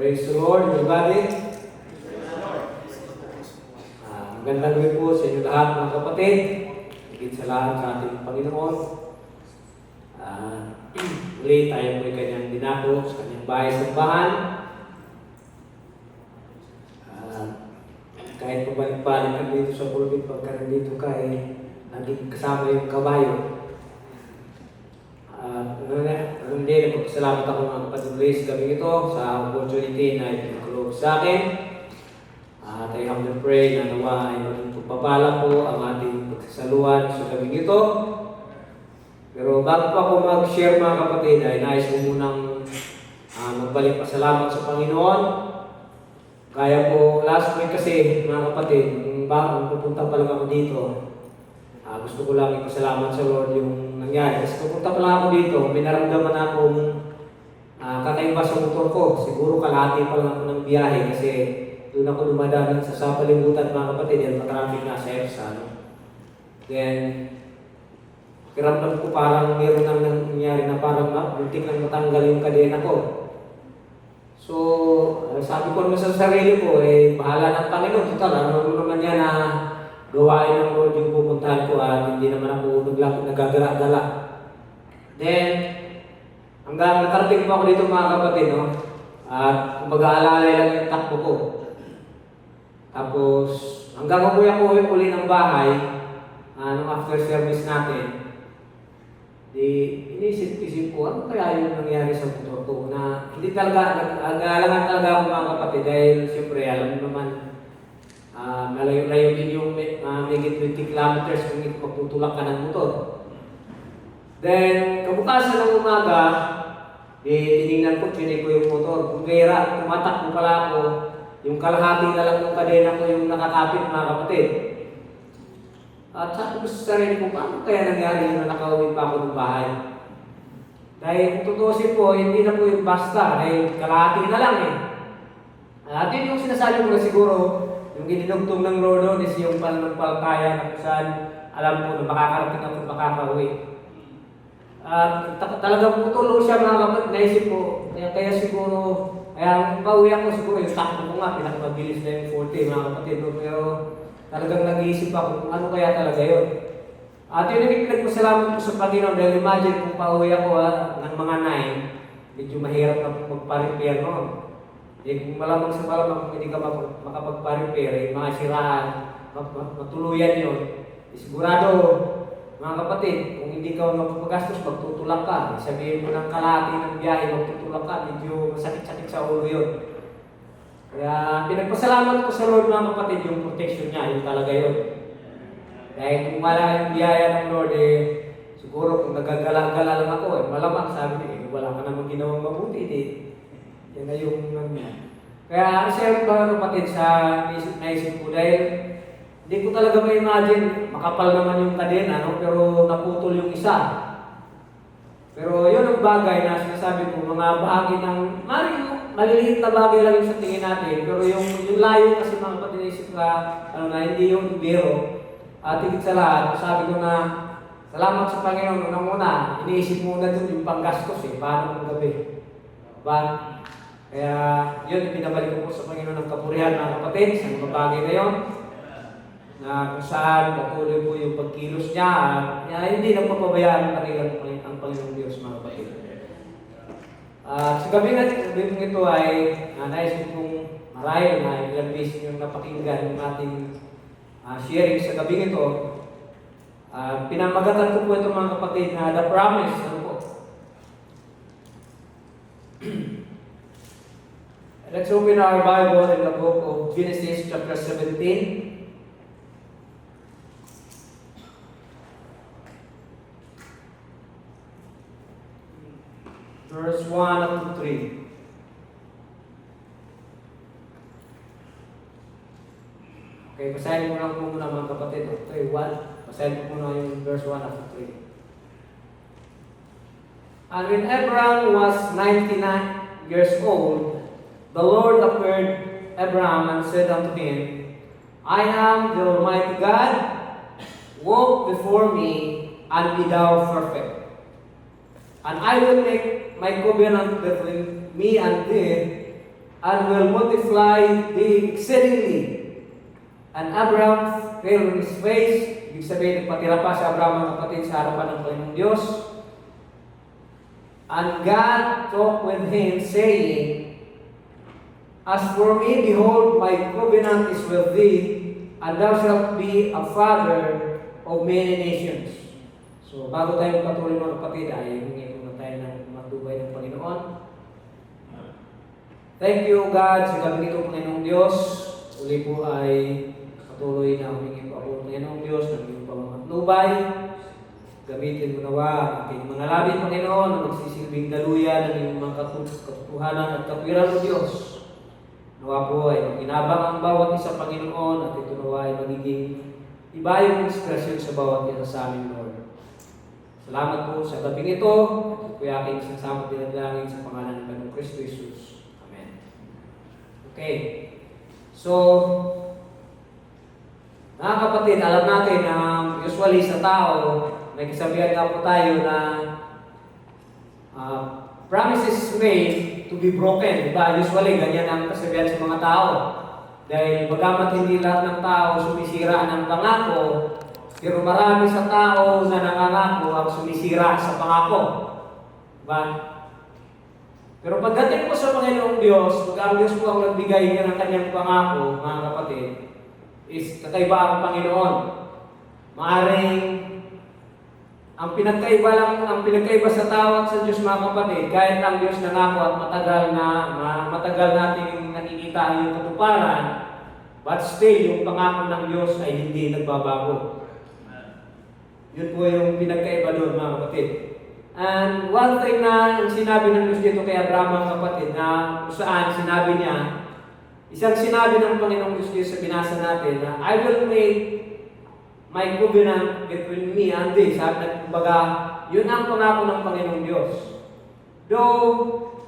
Praise the Lord, everybody. Magandang gabi po sa inyo lahat mga kapatid. Higit sa lahat sa ating Panginoon. Muli tayo po ay kanyang dinako sa kanyang bahay-sambahan. Kahit pabalik-balik ka dito sa pulpit, pagka nandito ka naging kasama yung kabayo. Hindi, nagpapasalamat ako mga kapatid Grace gabi ito sa opportunity na ipinagkulog sa akin. At I humbly pray na nawa ay maging pagpapala po ang ating pagsasaluhan sa gabi ito. Pero bago pa ako mag-share mga kapatid, ay nais ko munang magbalik pasalamat sa Panginoon. Kaya po, last week kasi mga kapatid, nung pupunta pa lang ako dito, gusto ko lang ipasalamat sa Lord yung nangyari. Kasi pupunta pa lang ako dito, may naramdaman akong kakaiba sa motor ko. Siguro kalahati pa lang ako ng biyahe kasi doon ako dumadaan sa palibutan mga kapatid, yan matraffic na sa EPSA. Then, kiramdam ko parang meron nang nangyari na parang muntik nang matanggal yung kadena ko. So, sabi ko naman sa sarili ko, bahala ng Panginoon. Total, ano naman yan na gawain ng Lord yung pupuntahan ko at hindi naman ako nagagala-gala. Then, hanggang nakarating pa ako dito mga kapatid, no? At mag-aalalay lang yung takbo ko. Tapos, hanggang umuwi ako uli ng bahay, nung after service natin, inisip-isip ko, ano kaya yung nangyari sa motor ko na hindi talaga, nag-aalangan talaga ako mga kapatid dahil siyempre alam mo naman, malayo-layo din yung higit 20 kilometers kung magtutulak ka ng motor. Then, kabukasan ng umaga, tinignan ko, chinig ko yung motor. Kung kaya, tumatakbo pala ako, yung kalahati na lang ng kadena ko yung nakakapit mga kapatid. At sabi ko sa sarili ko, paano kaya nangyari na nakauwi pa ako ng bahay? Dahil tutusin po, hindi na po yung basta, dahil kalahati na lang At yun yung sinasabi ko na siguro, yung ginidugtong ng Lord doon is yung pananampalataya na kung saan alam mo na makakarating ako makakauwi. At talagang putulo siya mga kapatid, naisip ko, kaya siguro, kaya pauwi ako siguro yung takbo ko nga, pinakamabilis na yung 40 mga kapatid. Pero talagang nag-iisip ako kung ano kaya talaga yun. At yun yung pinagpasalamat ko sa Panginoon dahil imagine kung pauwi ako ng mga 9, medyo mahirap na magpa-repair noon. Kung malamang sa malamang kung hindi ka makapagpa-repair, mga siraan, matuluyan yun. Sigurado, mga kapatid, kung hindi ka magpapagastos, magtutulak ka. Sabihin mo ng kalahati ng biyahe, magtutulak ka, medyo masakit-sakit sa ulo yun. Kaya pinagpasalamat ko sa Lord mga kapatid yung protection niya, yung talaga yun. Dahil kung wala yung biyaya ng Lord, siguro kung nagagala-gala lang ako, malamang sabi niya, wala ka namang ginawang mabuti, yan na yung Kaya share ko mga kapatid sa naisip ko dahil hindi ko talaga ma-imagine, makapal naman yung kadena, no? Pero naputol yung isa. Pero yun ang bagay na sinasabi ko, mga bahagi ng maliliit na bagay lang yung sa tingin natin. Pero yung layo kasi mga kapatid naisip na hindi yung biro. At higit sa lahat, sabi ko na salamat sa Panginoon. Unang-una, iniisip muna dun yung panggastos paano kung gabi. Kaya yun, pinabalik ko po sa Panginoon ng kapurihan mga kapatid sa mga bagay na yun. Na kung saan patuloy po yung pagkilos niya at hindi nagpapabayaan ang Panginoong Diyos mga kapatid. Sa gabi ito ay nais ko pong marahil na ilang beses yung napakinggan yung ating sharing sa gabi ito. Pinamagatan ko po ito mga kapatid na The Promise. Ano po? Let's open our Bible in the book of Genesis chapter 17. Verse 1 up to 3. Okay, basahin mo lang po muna mga kapatid. Okay, 1. Basahin mo muna yung verse 1 up to 3. And when Abraham was 99 years old, the Lord appeared Abraham and said unto him, I am the Almighty God, walk before me and be thou perfect. And I will make my covenant between me and thee, and will multiply thee exceedingly. And Abraham fell on his face. Ibig sabihin, nagpatira pa si Abraham ang kapatid sa harapan ng Panginoong Diyos. And God talked with him, saying, As for me, behold, my covenant is with thee, and thou shalt be a father of many nations. So, bago tayo patuloy mga kapatid, ay hingi muna tayo ng matubay ng Panginoon. Thank you, God, sa gabi nito, Panginoong Diyos. Uli po ay patuloy na humingi po ako, Panginoong Diyos, ng iyong pamamatnubay. Gamitin mo nawa ang ating mga labi, Panginoon, na magsisilbing daluyan ng iyong mga katotohanan at katwiran mo, Diyos. Nawa po ay maginabang ang bawat isa, Panginoon, at ito nawa ay magiging iba yung inspirasyon sa bawat isa sa amin, Lord. Salamat po sa gabing ito, at ito aking sasama dinadalangin sa pangalan ng Panginoong Kristo Jesus. Amen. Okay. So, mga kapatid, alam natin na usually sa tao, may kasabihan nga po tayo na promises made to be broken. Diba? Usually, ganyan ang kasabihan sa mga tao. Dahil bagamat hindi lahat ng tao sumisira ng pangako, pero marami sa tao na nangangako ang sumisira sa pangako. Diba? Pero pagdating po sa Panginoong Diyos, pag ang Diyos po ang nagbigay niya ng kanyang pangako, mga kapatid, is kakaiba ang Panginoon. Maaring ang pinagkaiba sa tao at sa Diyos, mga kapatid, kahit ang Diyos nangako at matagal nating nakikita yung katuparan, but still, yung pangako ng Diyos ay hindi nagbabago. Yun po yung pinagkaiba doon, mga kapatid. And one thing na sinabi ng Diyos dito kay Abraham, mga kapatid, na kung saan sinabi niya, isang sinabi ng Panginoong Diyos dito sa binasa natin, na I will make my covenant between me and thee. Sabi na, kumbaga, yun ang pangako ng Panginoong Diyos. Though,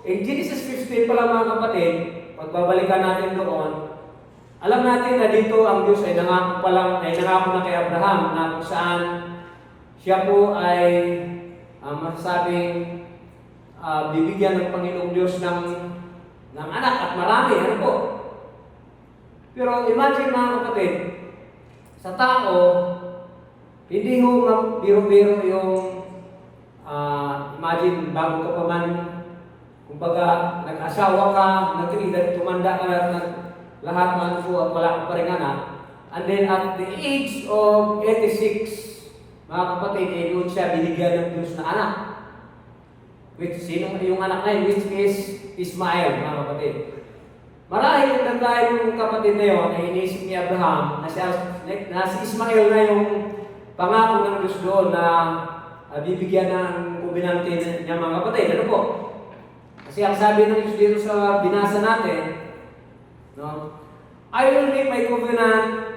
in Genesis 15 pala, mga kapatid, pagbabalikan natin doon, alam natin na dito ang Diyos ay nangako na kay Abraham na kung saan siya po ay masasabing bibigyan ng Panginoong Diyos ng anak at marami. Ano po? Pero imagine, mga kapatid, sa tao, hindi ho biro-biro yung imagine, bago ka pa man, kumbaga, nag-asawa ka, tumanda ka, lahat man po at wala ka pa rin anak. And then at the age of 86, mga kapatid, doon siya binigyan ng Diyos na anak. Sino yung anak na yun? Which is Ismael, mga kapatid. Marahil yung kapatid na yun, ay inisip ni Abraham na si Ismael na yung pangako ng Diyos doon na bibigyan ng kubinante niya, mga kapatid. Ano po? Kasi ang sabi ng Diyos dito sa binasa natin, no? I will make my covenant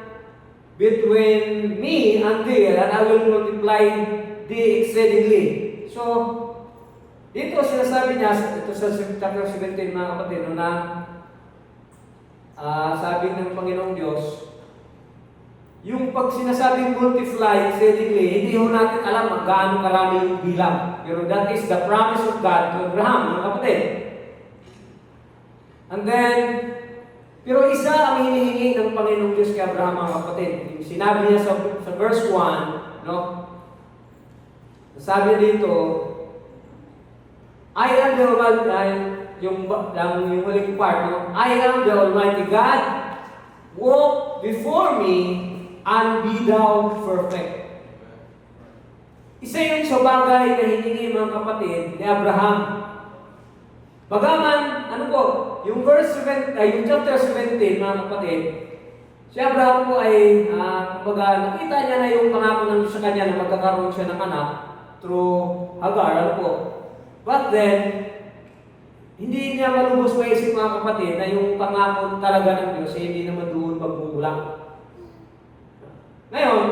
between me and thee, and I will multiply thee exceedingly. So, dito sinasabi niya, ito sa chapter 17, mga kapatid, no, na sabi ng Panginoong Diyos, yung pag sinasabing multiply exceedingly, hindi ho natin alam kung gaano karami yung bilang. Pero that is the promise of God to Abraham, mga kapatid. And then, pero isa ang hinihingi ng Panginoong Diyos kay Abraham, mga kapatid. Yung sinabi niya sa verse 1, no? Sabi dito, I am the Almighty, yung huling part, no? I am the Almighty God, walk before me, and be thou perfect. Isa yun sa bagay na hiningi, mga kapatid, ni Abraham. Bagaman, ano po, yung yung chapter 17, mga kapatid, si Abraham po ay, kumbaga, nakita niya na yung pangako ng Diyos sa kanya na magkakaroon siya ng anak through Hagar, ano po. But then, hindi niya malubos maisip, mga kapatid, na yung pangako talaga ng Diyos ay hindi naman doon magbubulang. Ngayon,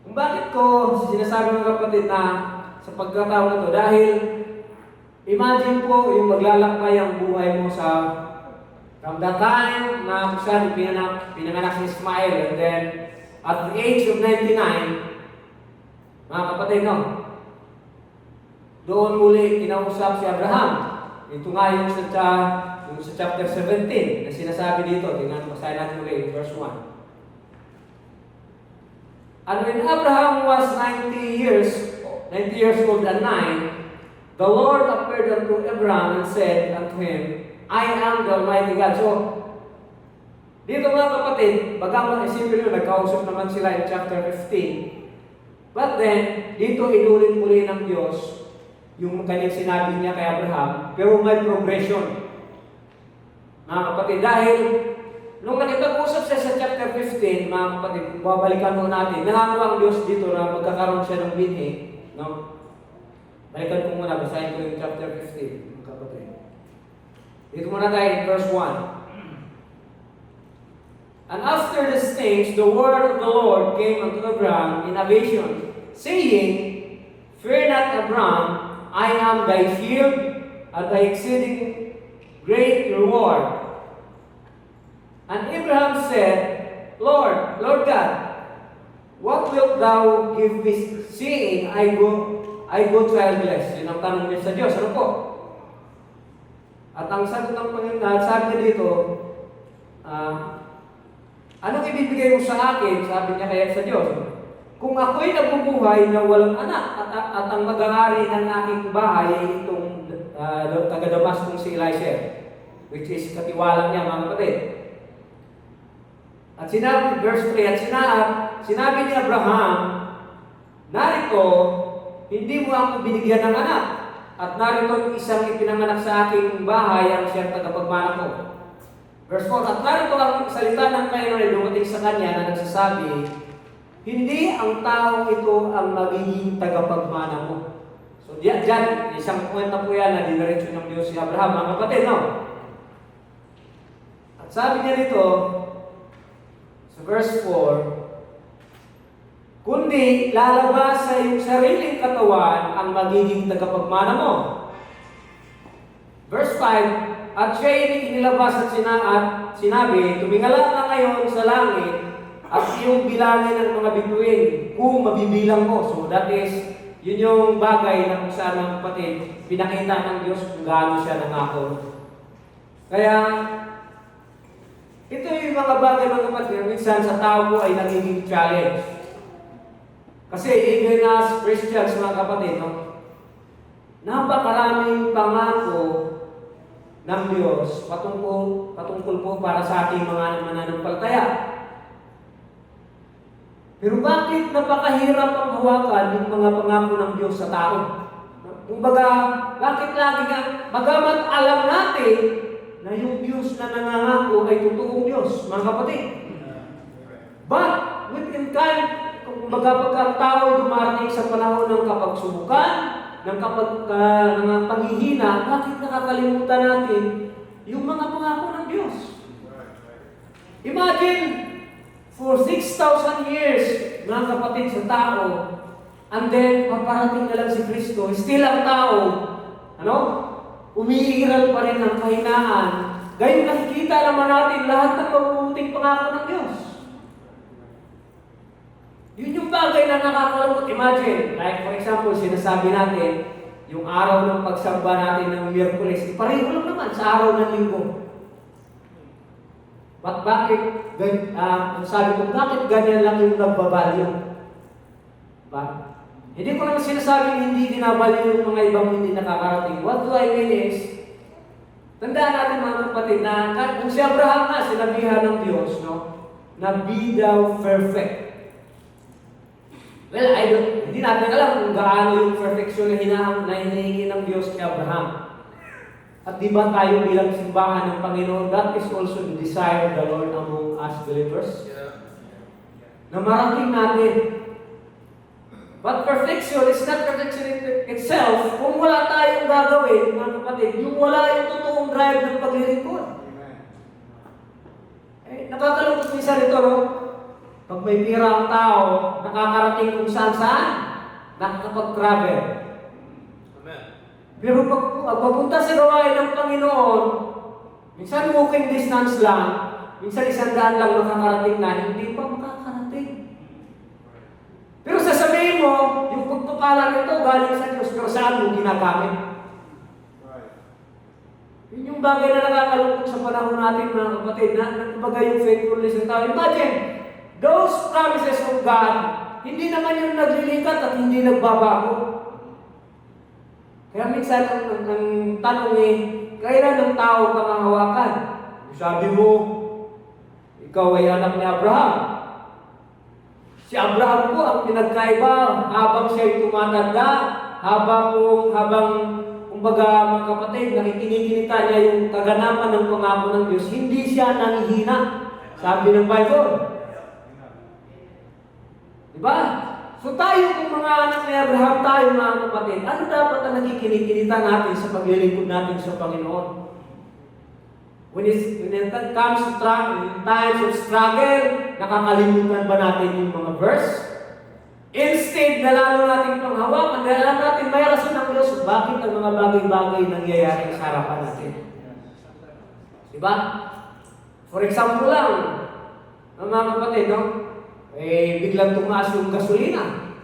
kung bakit ko sinasabi, mga kapatid, na sa pagkataon na ito, dahil imagine po yung maglalakbay ang buhay mo from the time na kung saan pinanganak si Ismael, and then at the age of 99, mga kapatid, no? Doon muli kinausap si Abraham. Ito nga yung sa chapter 17 na sinasabi dito. Tingnan, basahin natin ulit, verse 1. And when Abraham was 90 years old and 9, the Lord appeared unto Abraham and said unto him, I am the Almighty God. So, dito mga kapatid, bagaman isipin nyo, nagkausap naman sila in chapter 15. But then, dito inulit muli ng Diyos yung kanyang sinabi niya kay Abraham, pero may progression. Mga kapatid, dahil nung nakipag-usap siya sa chapter 15, mga kapatid, babalikan mo natin, nangako ang Diyos dito na magkakaroon siya ng binhi. No? Balikan ko muna, basahin ko yung chapter 15, mga kapatid. Dito muna tayo, verse 1. And after these things, the word of the Lord came unto Abraham in a vision, saying, Fear not, Abraham, I am thy shield and thy exceeding great reward. And Abraham said, Lord God, what wilt thou give me, seeing I go childless? Yun ang tanong niya sa Diyos. Ano po? At ang sagot ng Panginoon, sabi niya dito, anong ibibigay mo sa akin? Sabi niya kaya sa Diyos, kung ako'y nabubuhay na walang anak at ang mag-aari ng aking bahay ay itong taga-Damascus si Eliezer, which is katiwalang niya, mga kapatid. At sinabi, verse 3, at sinabi ni Abraham, narito, hindi mo ako binigyan ng anak, at narito isang ipinanganak sa aking bahay ang siyang tagapagmana ko. Verse 4, at narito ang salita ng Panginoon ay dumating sa kanya na nagsasabi, hindi ang taong ito ang magiging tagapagmana mo. So diyan, isang point na po yan na diniretso ng Diyos si Abraham, mga kapatid, no? At sabi niya dito, sa verse 4, kundi lalabas sa iyong sariling katawan ang magiging tagapagmana mo. Verse 5, at siya'y inilabas at sinabi, tumingala ka ngayon sa langit at iyong bilangin ang mga bituin kung mabibilang mo. So that is, yun yung bagay na kung saan ang kapatid, pinakita ng Diyos kung gaano siya nangako. Kaya, ito yung mga bagay mga kapatid, minsan sa tao po ay nagiging challenge. Kasi even as Christians mga kapatid, no, napakaraming pangako ng Diyos patungkol po para sa ating mga mananampalataya. Pero bakit napakahirap ang hawakan yung mga pangako ng Diyos sa tao? Kumbaga, bakit lagi nga, bagamat alam natin na yung Diyos na nangangako ay totoong Diyos, mga kapatid. But, within time, kumbaga pagka ang tao ay dumarating sa panahon ng kapagsubukan, ng panghihina, bakit nakakalimutan natin yung mga pangako ng Diyos? Imagine, for 6,000 years, mga kapatid, sa tao, and then, paparating na lang si Kristo, still ang tao, umiiral pa rin ang kahinaan. Gayong nakikita naman natin lahat ng mabubuting pangako ng Diyos. Yun yung bagay na nakakalungkot. Imagine, like for example, sinasabi natin, yung araw ng pagsamba natin ng Miyerkules, pareho lang naman sa araw ng Linggo. Bakit? Sabi ko, bakit ganyan lang yung nagbabalyo? Hindi ko naman sinasabing hindi dinabalyo yung mga ibang hindi nakakarating. What do I mean is, tandaan natin mga kapatid na kung si Abraham na sinabihan ng Diyos, no, na be thou perfect. Well, hindi natin alam kung gaano yung perfection na hinihingi ng Diyos kay Abraham. At di ba tayo bilang simbahan ng Panginoon, that is also the desire of the Lord among us believers? Na marating natin. But perfection is not perfection itself kung wala tayong gagawin, mga kapatid, yung wala yung totoong drive ng paglilingkod. Nakakalungkot minsan ito, no? Pag may pira ang tao, nakakarating kung saan-saan, nakakapag-travel. Amen. Pero pag papunta sa gawain ng Panginoon, minsan walking distance lang, minsan 100 lang nakakarating na, hindi pa makakarating. Pero sasabihin mo, yung pagpapala nito galing sa Diyos, pero saan mo ginagamit? Yun yung bagay na nakakalungkot sa panahon natin, mga kapatid, na kumbaga yung faithfulness ng tao. Imagine, those promises of God, hindi naman yung naglilikat at hindi nagbabago. Kaya minsan ang tanong kailan ng tao ka mahawakan? Sabi mo, ikaw ay anak ni Abraham. Si Abraham po ang pinagkaiba habang siya'y tumatanda, habang kumbaga mga kapatid, nakikinikita niya yung kaganapan ng pangako ng Diyos, hindi siya nanghihina. Sabi ng Bible. Diba? So tayo kung mga anak ni Abraham tayo mga kapatid, ano dapat ang nakikinikita natin sa paglilingkod natin sa Panginoon? When it comes to times of struggle, nakakalimutan ba natin yung mga verse? Instead na lalo natin panghawakan, dahil alam natin may rason ng Diyos bakit ang mga bagay-bagay nangyayari sa harapan natin. Diba? For example lang, ang mga kapatid, no? Biglang tumaas yung gasolina.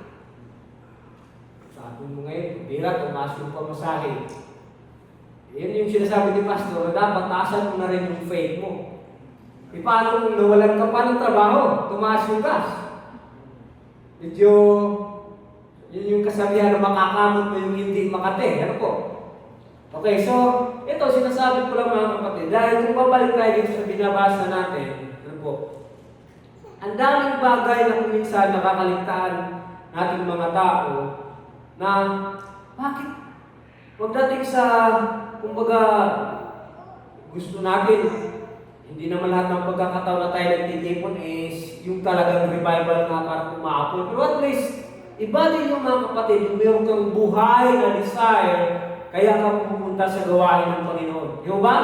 Sabi mo ngayon, bira, tumaas yung pamasahe. Yan yung sinasabi ni Pastor, dapat taasan mo na rin yung faith mo. Paano kung nawalan ka pa ng trabaho, tumaas yung gas? Medyo, yun yung kasabihan na makakamot mo yung hindi makate. Ano po? Okay, so, ito sinasabi ko lang mga kapatid, dahil kung babalik tayo dito sa binabasa natin, ano po? Ang daming bagay na kung minsan nakakaligtaan nating mga tao na bakit? Pagdating sa, kumbaga, gusto natin, hindi naman lahat ng pagkakataon na tayo nagtitipon is yung talagang revival na parang umaapoy. Pero at least, iba din yung mga kapatid, yung meron kang buhay na desire, kaya ka pupunta sa gawain ng Panginoon. Di ba?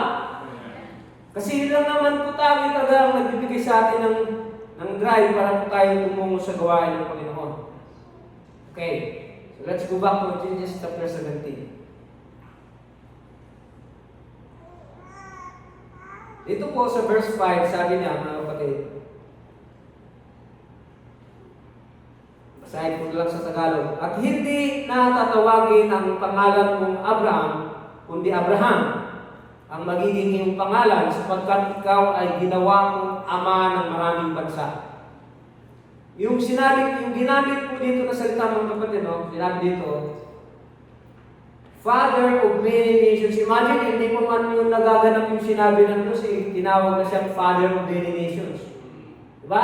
Kasi yun lang naman po tayo talagang nagbibigay sa atin ng drive para po tayo tumungo sa gawain ng Panginoon. Okay, so let's go back to Genesis chapter 17. Dito po sa verse 5, sabi niya, mga kapatid, basahin ko lang sa Tagalog, at hindi natatawagin ang pangalan mong Abraham, kundi Abraham, ang magiging iyong pangalan, sapagkat ikaw ay ginawa mong ama ng maraming bansa. Yung ginamit po dito na salita mga kapatid, no? Sinabi dito, Father of many nations. Imagine, hindi po man yung nagaganap yung sinabi ng Diyos, tinawag na siyang Father of many nations. Diba?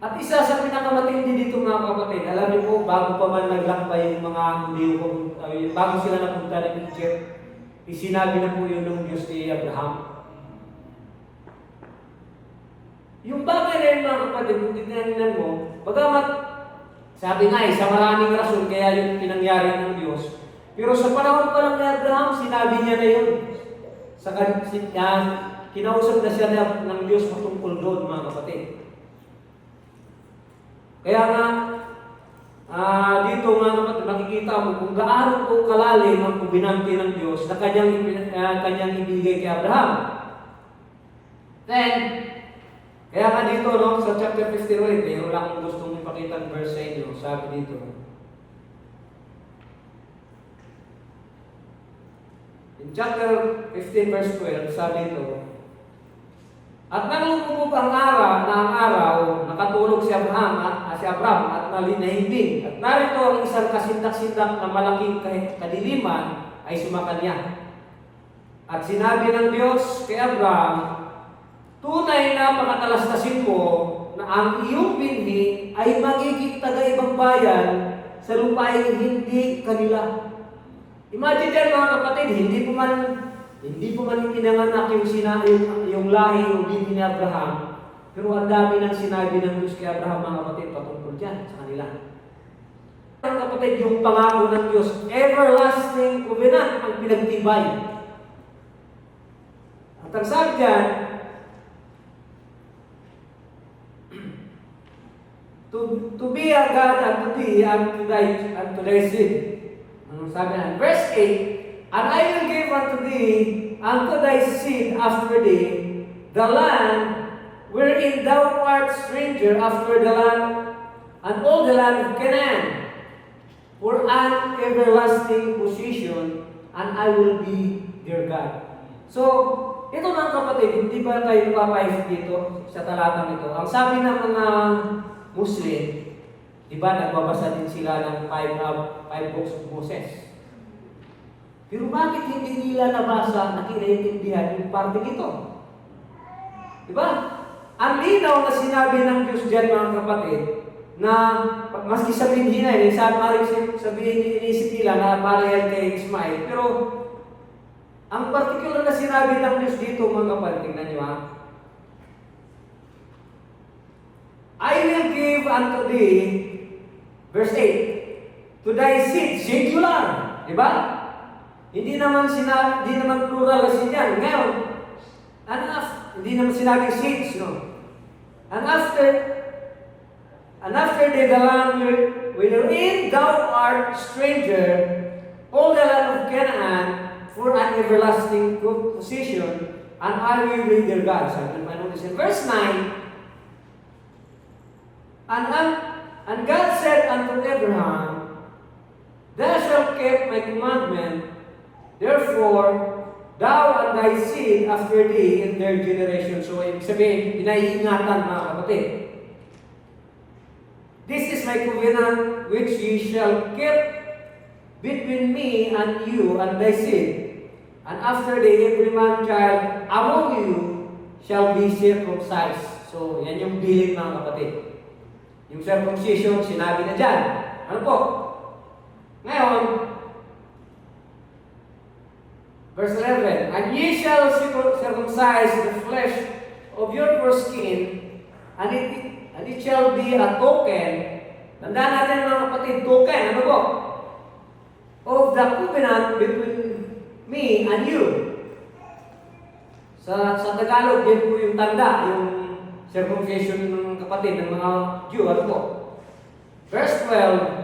At isa sa pinakamatindi dito mga kapatid, alam niyo po, bago pa man naglakbay yung mga Hudyo, bago sila napunta ng Egypt, isinabi na po yun ng Diyos ni Abraham. Yung bagay na yun mga kapatid, kung titignan mo, bagamat, sabi nga sa maraming rason, kaya yung pinangyari ng Diyos, pero sa panahon pa lang ni Abraham, sinabi niya na yun. Kinausap na siya ng Diyos patungkol doon, mga kapatid. Kaya nga, dito mga kapatid, makikita mo kung gaano po kalalim ang kubinanti ng Diyos na kanyang ibigay kay Abraham. Then, kaya nga dito, no, sa chapter 15 ulit, mayroon lang akong gustong ipakita ng verse sa inyo. Sabi dito, in chapter 15 verse 12, sabi ito, at nang lumubog ang araw, nakatulog si Abraham at nalihimbing. At narito ang isang kasindak-sindak na malaking kadiliman ay sumakanya. At sinabi ng Diyos kay Abraham, tunay na pakatalastasin mo na ang iyong binhi ay magiging taga-ibang bayan sa lupain hindi kanila. Imagine yan mga kapatid, hindi po man pinanganak yung lahi o binhi ni Abraham, pero ang dami ng sinabi ng Diyos kay Abraham mga kapatid patungkol dyan sa kanila. Mga kapatid, yung pangako ng Diyos, everlasting covenant ang pinagtibay. At ang sabi dyan, to be a God unto thee and to thy seed. Sabi na, verse 8, and I will give unto thee, unto thy seed after thee, the land wherein thou art stranger after the land, and all the land of Canaan, for an everlasting possession, and I will be their God. So, ito mga kapatid, hindi ba tayo napapaisip dito sa talatang ito? Ang sabi ng mga Muslim, di ba, nagbabasa din sila ng five books of Moses. Pero bakit hindi nila nabasa, nakiintindihan yung parte ito? Di ba? Ang linaw na sinabi ng Diyos dyan mga kapatid, na maski sabihin hinay, sabihin inisip nila na parehal kay Ismael, pero ang particular na sinabi ng Diyos dito mga kapatid, tingnan nyo ha. I will give unto thee, verse 8, to thy seed, singular. Diba? Hindi naman plural kasi yan. Ngayon, hindi naman sinabi seeds, no? And after the land wherein thou art stranger, all the land of Canaan, for an everlasting position, and I will be their God. Sabi naman in verse 9, and God said unto Abraham, thou shalt keep my commandment, therefore, thou and thy seed after thee in their generation. So, ibig sabihin, pinaiingatan mga kapatid. This is my covenant which ye shall keep between me and you and thy seed. And after thee, every man child among you shall be circumcised. So, yan yung bilin mga kapatid. Yung circumcision, sinabi na dyan. Ano po? Ngayon, verse 11, and ye shall circumcise the flesh of your foreskin, and it shall be a token. Tandaan natin mga kapatid, token, ano po? Of the covenant between me and you. Sa Tagalog, yan po yung tanda, yung circumcision ng kapatid, ng mga Jew, ano po? Verse 12,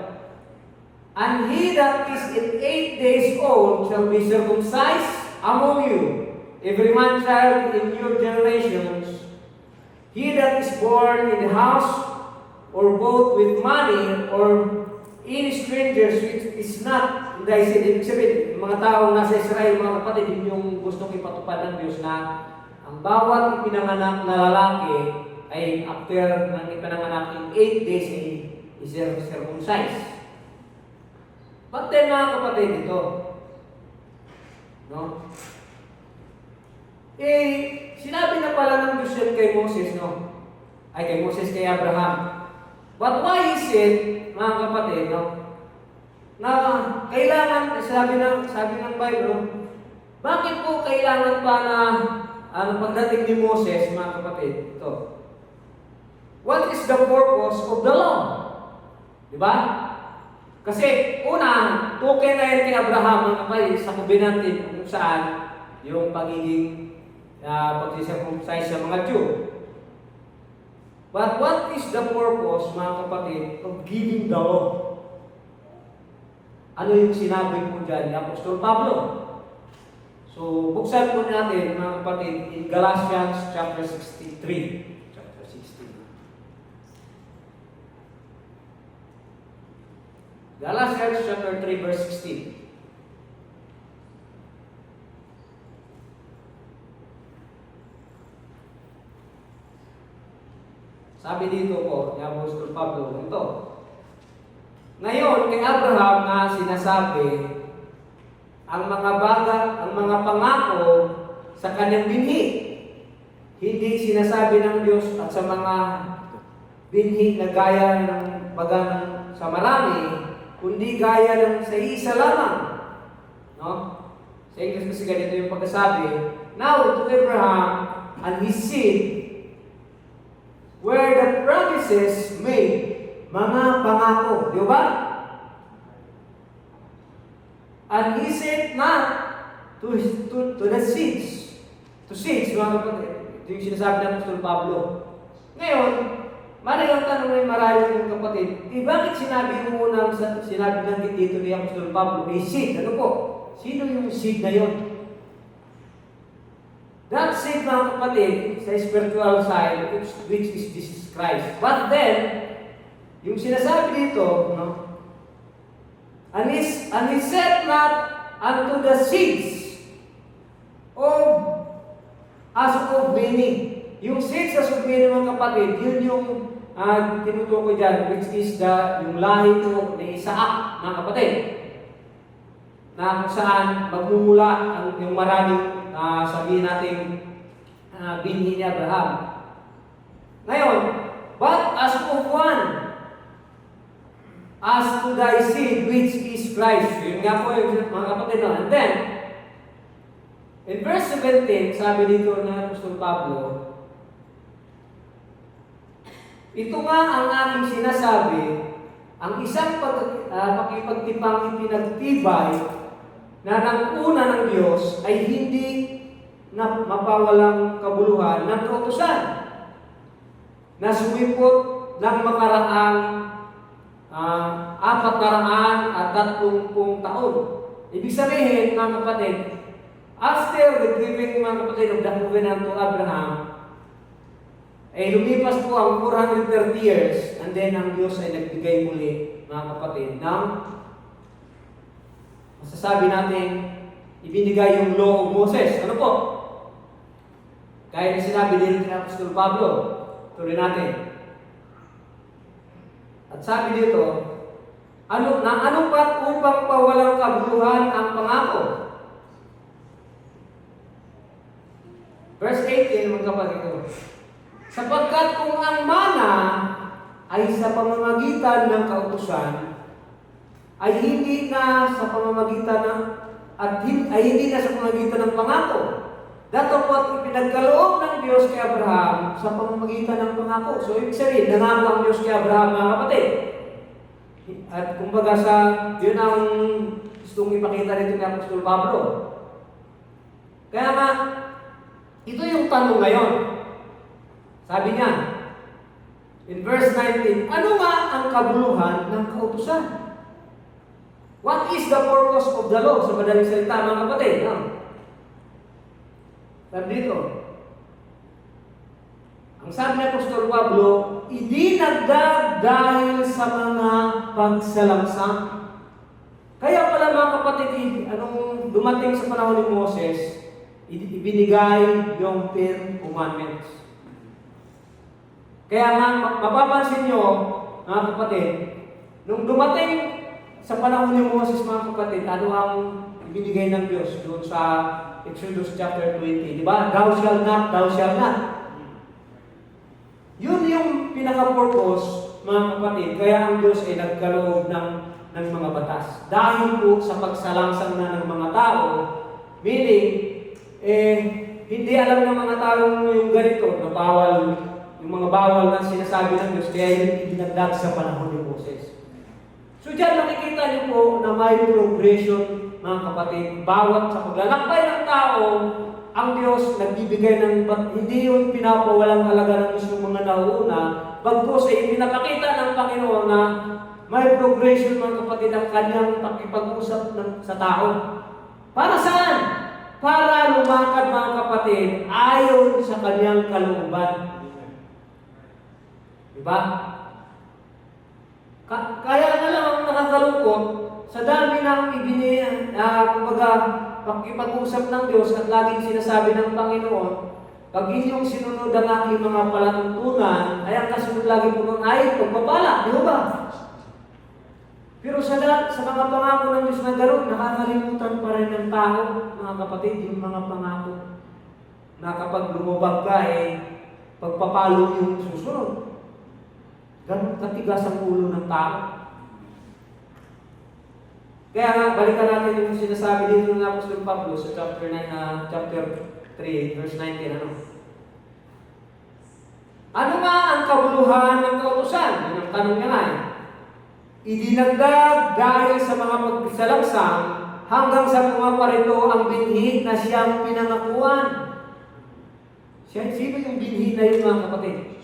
and he that is 8 days old shall be circumcised among you, every man child in your generations. He that is born in the house, or both with money, or in strangers, which is not thy seed. Ibig sabihin, yung mga taong nasa Israel, mga kapatid, yun yung gustong ipatupad ng Diyos na ang bawat ipinanganak na lalaki ay after ng ipinanganak in 8 days ay is circumcised. But then mga kapatid, ito, no? Sinabi na pala ng Diyos yan kay Moses, no? Ay, kay Moses, kay Abraham. But why is it, mga kapatid, no? Na kailangan, sabi ng Bible, bakit po kailangan pa na pagdating ni Moses, mga kapatid, ito? What is the purpose of the law? Diba? Kasi, una, token na yan kay Abraham, mga kapatid, sa covenantin kung saan yung pagiging pag-circumcise sa mga Jew. But what is the purpose, mga kapatid, of giving the law? Ano yung sinabi po dyan ni Apostol Pablo? So, buksan po natin, mga kapatid, in Galatians chapter 63. Chapter 16. Galatians chapter 3, verse 16. Sabi dito po ni Apostol Pablo, ito. Ngayon, kay Abraham na sinasabi, ang mga pangako sa kanyang binhi, hindi sinasabi ng Diyos at sa mga binhi na gaya ng bagang sa marami, kundi gaya ng sa isa lamang. No? Sa English kasi ganito yung pagkasabi, now to Abraham and his seed, where the promises made, mga pangako, di ba? And he said not to the seeds, mga kapatid. Ito yung sinasabi ng Apostol Pablo. Ngayon, ang tanong ng marami ng kapatid, bakit sinabi mo muna, sinabi ng dito ni Apostol Pablo, seed, ano po? Sino yung seed na yun? That seed, mga kapatid, sa spiritual side, which is Jesus Christ. But then, yung sinasabi dito, no? And he said not unto the seeds, of as of many. Yung seeds as of many mga kapatid, yun yung tinutukoy dyan, which is yung lahi po ni Isaac mga kapatid. Na kung saan magmumula yung maraming sabihin natin binhi ni Abraham. Ngayon, but as of one, as to thy seed, which is Christ. Yun nga po yung mga kapatid. No? And then, in verse 17, sabi dito ng Apostol Pablo, ito nga ang aking sinasabi, ang isang pakipagtipang ipinagtibay na ng una ng Diyos ay hindi na mapawalang kabuluhan ng kautusan na sumipot ng makaraang 430 taon. Ibig sabihin, mga kapatid, after the giving, mga kapatid, of the covenant to Abraham, ay lumipas po ang 430 years, and then ang Diyos ay nagbigay muli, mga kapatid, ng masasabi natin, ibinigay yung law of Moses. Ano po? Kaya sinabi din ni Apostol Pablo, tuloy natin. At sabi dito, ano pat upang pawalang kabuluhan ang pangako? Verse 18, mga kapatid ko. Sapagkat kung ang mana ay sa pamamagitan ng kautusan, ay hindi na sa pamamagitan ng pangako. Datapot ipinagkaloob ng Diyos kay Abraham sa pamamagitan ng pangako. So, ibig sabihin, nangako ang Diyos kay Abraham, mga kapatid. At kumbaga yun ang gustong ipakita nito ni Apostol Pablo. Kaya nga, ito yung tanong ngayon. Sabi niya, in verse 19, ano nga ang kabuluhan ng kautusan? What is the purpose of the law? Sa madaling salita, mga kapatid, no? Sabi dito, ang sabi ni Apostol Pablo, idinagdag dahil sa mga pagsalangsang. Kaya pala, mga kapatid, anong dumating sa panahon ni Moses, ibinigay yung 10 commandments. Kaya nga, mapapansin nyo, mga kapatid, nung dumating sa panahon ni Moses, mga kapatid, ano ang ibinigay ng Diyos doon sa Exodus chapter 20, di ba? Thou shall not, thou shall not. Yun yung pinaka-purpose, mga kapatid, kaya ang Diyos ay nagkaloob ng mga batas. Dahil po sa pagsalangsang na ng mga tao, meaning, hindi alam ng mga tao yung ganito, na bawal, yung mga bawal na sinasabi ng Diyos, kaya yung dinagdag sa panahon ni Moses. So dyan makikita niyo po na may progression, mga kapatid, bawat sa paglalakbay ng tao, ang Diyos nagbibigay ng, hindi yung pinapawalang halaga ng Diyos yung mga nauuna, bagkus ay pinapakita ng Panginoon na may progression, mga kapatid, ang kanyang pakipag-usap sa tao. Para saan? Para lumakad, mga kapatid, ayon sa kanyang kalooban. Diba? Kaya nga lang ang nakakalungkot, sa dami ng pakipag-usap ng Diyos at laging sinasabi ng Panginoon, pag inyong sinunod ang aking mga palatuntunan, ay ang kasunod lagi po nun ay pagpapala, di ba? Pero sa mga pangako ng Diyos na gano'n, nakakalimutan pa rin ng tao, mga kapatid, yung mga pangako na kapag lumabag ka, pagpapalo yung susunod. Ganun katigas ang ulo ng tao. Kaya nga, balikan natin yung sinasabi dito ng Apostol Pablo sa chapter 3, verse 19. Ano nga ang kabuluhan ng kautusan? Yun ang tanong niya nga. Idinagdag dahil sa mga pagsalangsang hanggang sa pumaparito ang binhi na siyang pinangakuan. Sino yung binhi na yun, mga kapatid?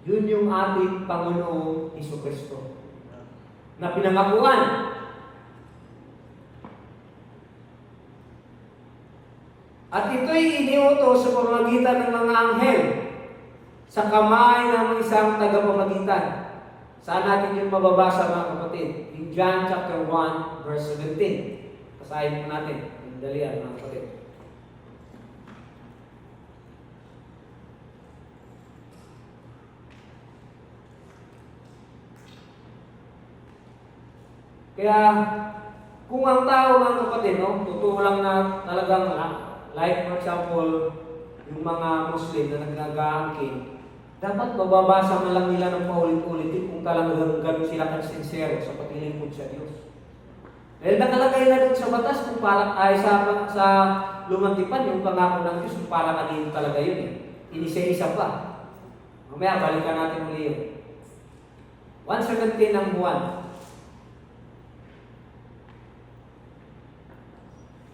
Yun yung ating Panginoong Jesucristo na pinangakuan. At ito'y iniutos sa pamamagitan ng mga anghel sa kamay ng isang tagapamagitan. Saan natin yung mababasa, mga kapatid? In John chapter 1, verse 17. Basahin po natin. Dalian, mga kapatid. Kaya, kung ang tao mga kapatid, no, totoo lang na talagang, like for example, yung mga Muslim na nag-aangkin, dapat mababasa man lang nila ng paulit-ulit kung talagang gano'n sila kansinsero sa paglilingkod sa Diyos. Dahil nakalagay na doon sa batas kung para ay sa lumantipan yung pangako ng Diyos kung para kanino talaga yun eh. Inisa-isa pa. Mamaya balikan natin muli yun. 1:17 ng buwan.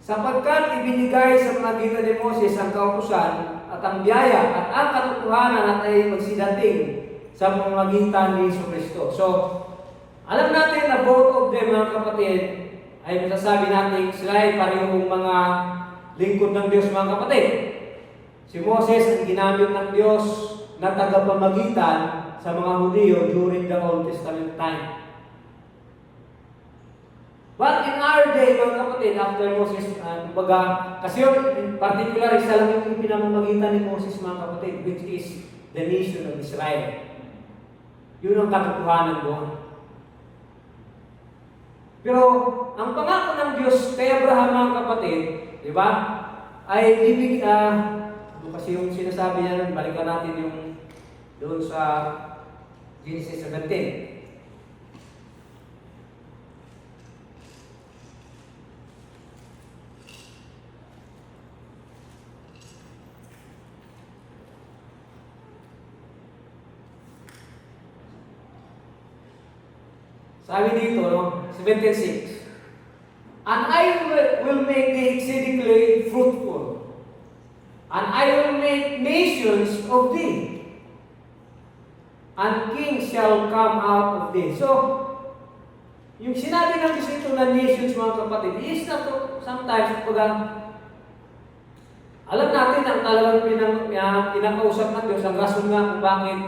Sapagkat ibinigay sa mga dito ni Moses ang kautusan at ang biyaya at ang katotohanan at ay magsidating sa pamamagitan ni Jesucristo. So, alam natin na both of them mga kapatid ay masasabi natin sila ay parehong mga lingkod ng Diyos mga kapatid. Si Moses ang ginamit ng Diyos na tagapamagitan sa mga Hudyo during the Old Testament time. But in our day, mga kapatid, after Moses, kasi in particular, isa lang yung pinamamagitan ni Moses, mga kapatid, which is the nation of Israel. Yun ang katotohanan doon. Pero, ang pangako ng Diyos kay Abraham, mga kapatid, di ba, ay ibig, kasi yung sinasabi niya, balikan natin yung doon sa Genesis 17. Sabi dito, no? 17:6. And I will make thee exceedingly fruitful, and I will make nations of thee, and kings shall come out of thee. So, yung sinabi ng Diyos ito na nations, mga kapatid, is na to sometimes, alam natin ang talagang pinakausap ng Diyos, ang rason nga kung bakit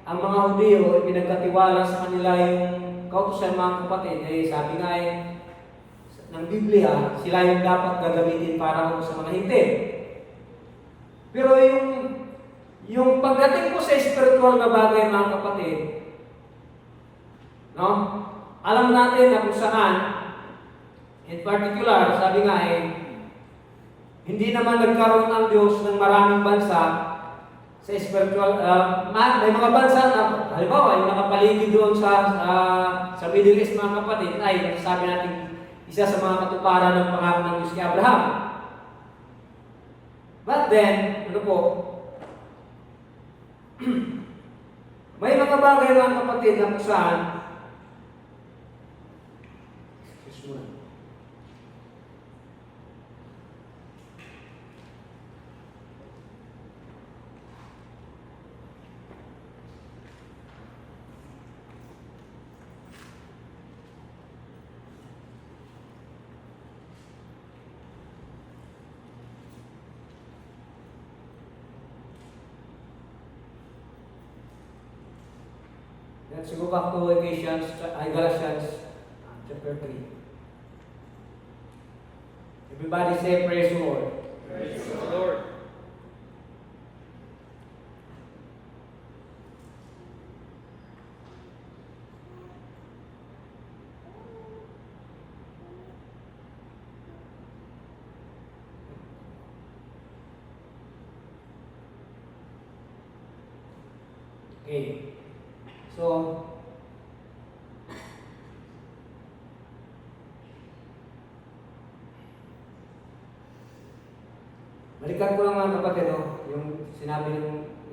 ang mga Hudyo ay pinagkatiwala sa kanila yung kautusan mga kapatid, sabi nga ng Biblia, sila yung dapat gagamitin para sa mga hindi. Pero yung pagdating po sa spiritual na bagay mga kapatid, no? Alam natin na kung saan, in particular, sabi nga hindi naman nagkaroon ng Diyos ng maraming bansa sa spiritual, may mga bansa na, halimbawa, yung nakapaligid doon sa Middle East mga kapatid, ay sabi natin, isa sa mga katuparan ng pangako ng Diyos kay Abraham. But then, may mga bagay mga kapatid na kung saan, let's go back to Galatians chapter 3. Everybody say praise the Lord. Praise the Lord. Okay. So, balikan ko lang mga kapatid, yung sinabi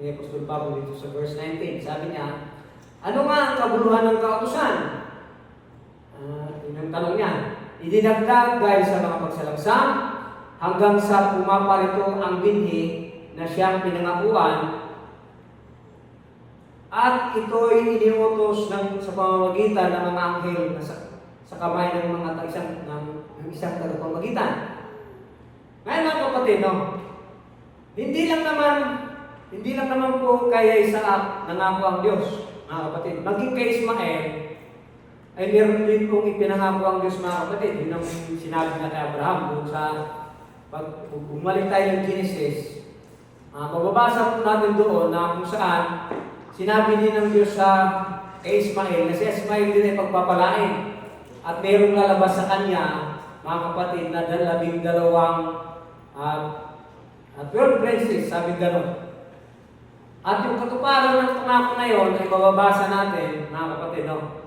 ni Apostol Pablo dito sa verse 19. Sabi niya, ano nga ang kabuluhan ng kautusan? Yun ang tanong niya. Idinagdag dahil sa mga pagsalangsang hanggang sa pumaparito ang binhi na siyang pinangakuan. At ito'y iniutos sa pamamagitan ng mga anghel na sa kamay ng mga isang tagapamagitan. Ngayon mga kapatid, hindi lang naman po kay Isaac nangako ang Diyos, mga kapatid. Maging kay Ismael, ay meron din pong ipinangako ang Diyos, mga kapatid. Yun ang sinabi na kay Abraham doon sa pag bumalik tayo ng Genesis. Mababasa po natin doon na kung saan sinabi din ng Diyos kay Ismael na si Ismael din ay pagpapalain. at mayroong lalabas sa kanya, mga kapatid, na 12 princes, sabi gano'n. At yung katuparan ng pangako na yun ay mababasa natin, mga kapatid, no?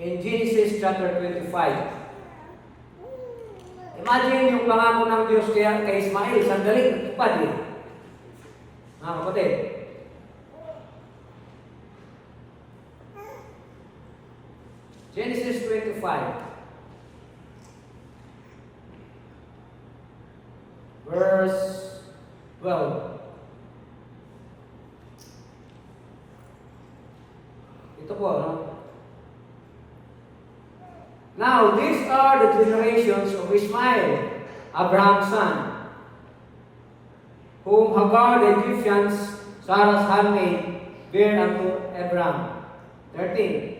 In Genesis chapter 25. Imagine yung pangako ng Diyos kay Ismael, sandaling natupad eh. Mga kapatid. Genesis 25. Verse 12. Ito po, no? Now, these are the generations of Ishmael, Abraham's son, whom Hagar the Egyptians, Sarah's handmaid, bare unto Abraham. 13.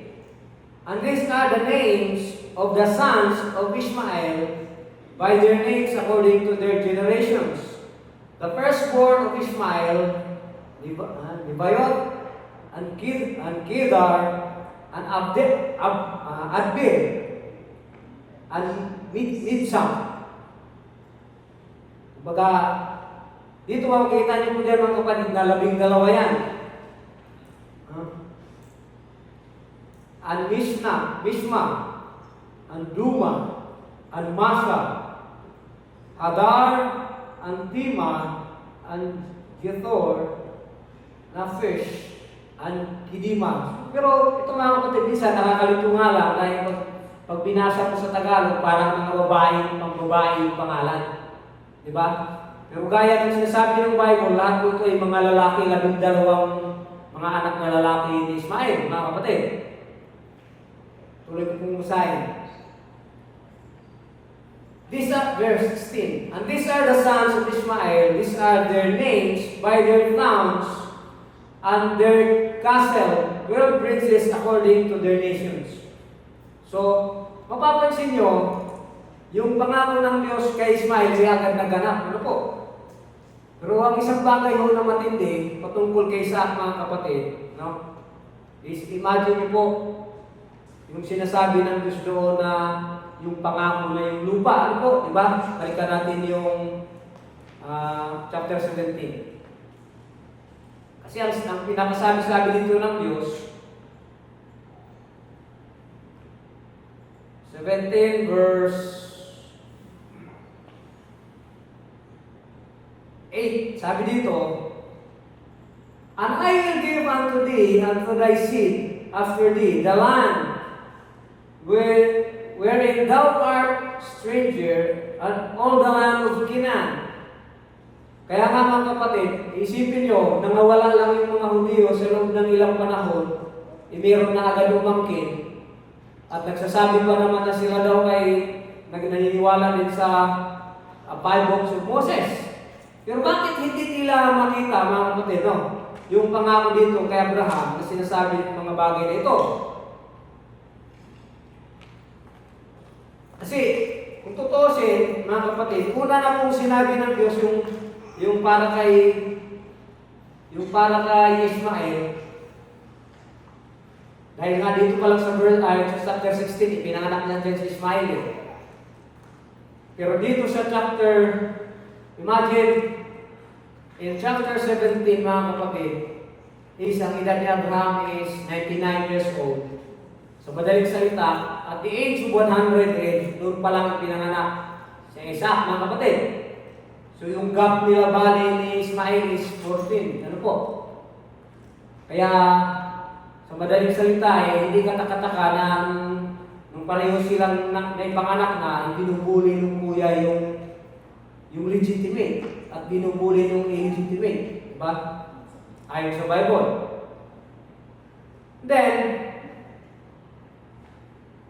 And these are the names of the sons of Ishmael by their names according to their generations. The firstborn of Ishmael, Nebaioth, and Kedar, and Adbir, and Mibsam. Kumbaga, dito makikita niyo po dyan mga kapatid na 12 yan. And Mishma, and Duma, and Masa, Hadar, and Tima, and Jethor, Naphish, and Kidima. Pero ito mga kapatid, minsan nakakalito nga lang dahil pag binasa mo sa Tagalog, parang mga babae yung pangalan. Diba? Pero gaya ng sinasabi ng Bible, lahat po ito ay mga lalaki, 12 mga anak na lalaki ni Ismael, mga kapatid. Tuloy ko pong basahin. These are verse 16. And these are the sons of Ishmael. These are their names by their towns and their castle, 12 princes according to their nations. So, mapapansin nyo, yung pangako ng Diyos kay Ismael ay agad naganap. Ano po? Pero ang isang bagay ho na matindi patungkol kay Isaac, mga kapatid, no? Is imagine niyo po yung sinasabi ng Diyos doon na yung pangako na yung lupa. Ano po? Diba? Balikan natin yung chapter 17. Kasi ang pinakasabi-sabi dito ng Diyos, 17 verse 8, sabi dito, and I will give unto thee and to thy seed after thee the land wherein thou art stranger, and all the land of Canaan. Kaya nga mga kapatid, isipin nyo, nangawala lang yung mga Hudiyo sa loob ng ilang panahon, meron na agad umangkin, at nagsasabi pa naman na sila daw ay naniniwala din sa 5 books of Moses. Pero bakit hindi nila makita, mga kapatid, no? Yung pangako dito kay Abraham na sinasabi ng mga bagay na ito. Kasi, kung tutusin, mga kapatid, una na pong sinabi ng Diyos yung para kay Ismael. Dahil nga dito pa lang sa chapter 16, ipinanganak niya dyan si Ismael. Pero dito sa chapter, imagine, in chapter 17, mga kapatid, ang edad ni Abraham is 99 years old. Sa madaling salita, at the age of 100 age, doon pa lang pinanganak si Isaac, mga kapatid. So yung gap nila bali ni Ismael is 14. Ano po? Kaya, sa madaling salita, hindi katakataka na nung pareho silang naipanganak na, binubuli ng kuya yung legitimate at binubuli yung illegitimate. Diba? Ayon sa Bible. Then,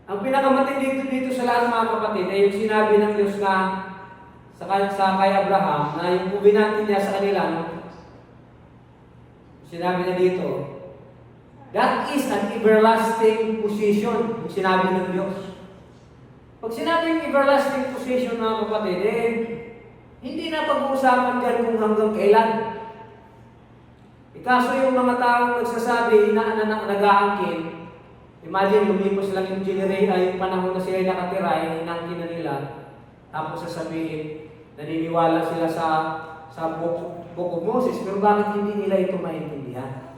ang pinakamatindi dito sa lahat, mga kapatid, ay yung sinabi ng Diyos na sa kay Abraham, na yung covenant niya sa kanila, sinabi na dito, that is an everlasting position, yung sinabi ng Diyos. Pag sinabing everlasting position, mga kapatid, hindi na pag-uusapan dyan kung hanggang kailan. Ikaso yung mga taong nagsasabi na nag-aangkin, Imagine, lumipos lang yung generation, yung panahon na sila nakatira, yung inangkin na nila, tapos sasabihin, naniniwala sila sa Book of Moses, pero bakit hindi nila ito maintindihan?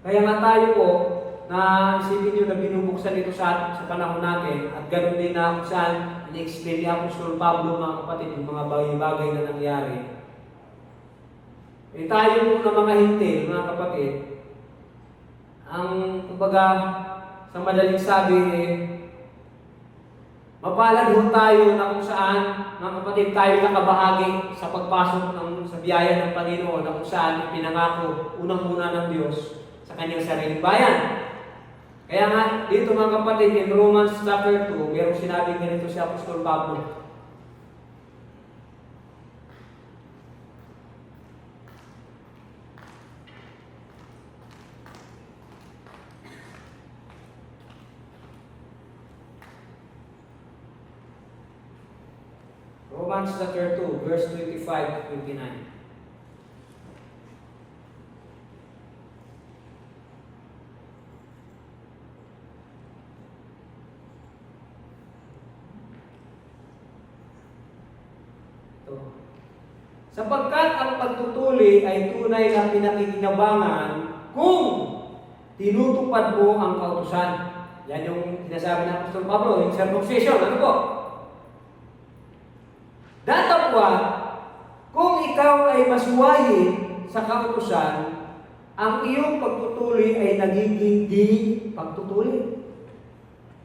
Kaya nga tayo po, na isipin nyo na binubuksan ito sa panahon natin, at ganoon din na kung saan in-explain ni Apostol Pablo, mga kapatid, yung mga bagay na nangyari. Eh tayo po na mga hintil, mga kapatid, ang kumbaga sa madaling sabi mapalad ho tayo na kung saan, mga kapatid, tayo nakabahagi sa pagpasok sa biyaya ng Panginoon na kung saan ipinangako unang-una ng Diyos sa kanyang sariling bayan. Kaya nga, dito mga kapatid, in Romans chapter 2, mayroong sinabi ganito si Apostol Pablo. Romans chapter 2, verse 25 to 29. Sapagkat ang pagtutuli ay tunay na pinakikinabangan kung tinutupad mo ang kautusan. Yan yung sinasabi ng Apostol Pablo, yung circumcision. Ano po? Datapwat, kung ikaw ay masuwayin sa kautusan, ang iyong pagtutuli ay nagiging di pagtutuli.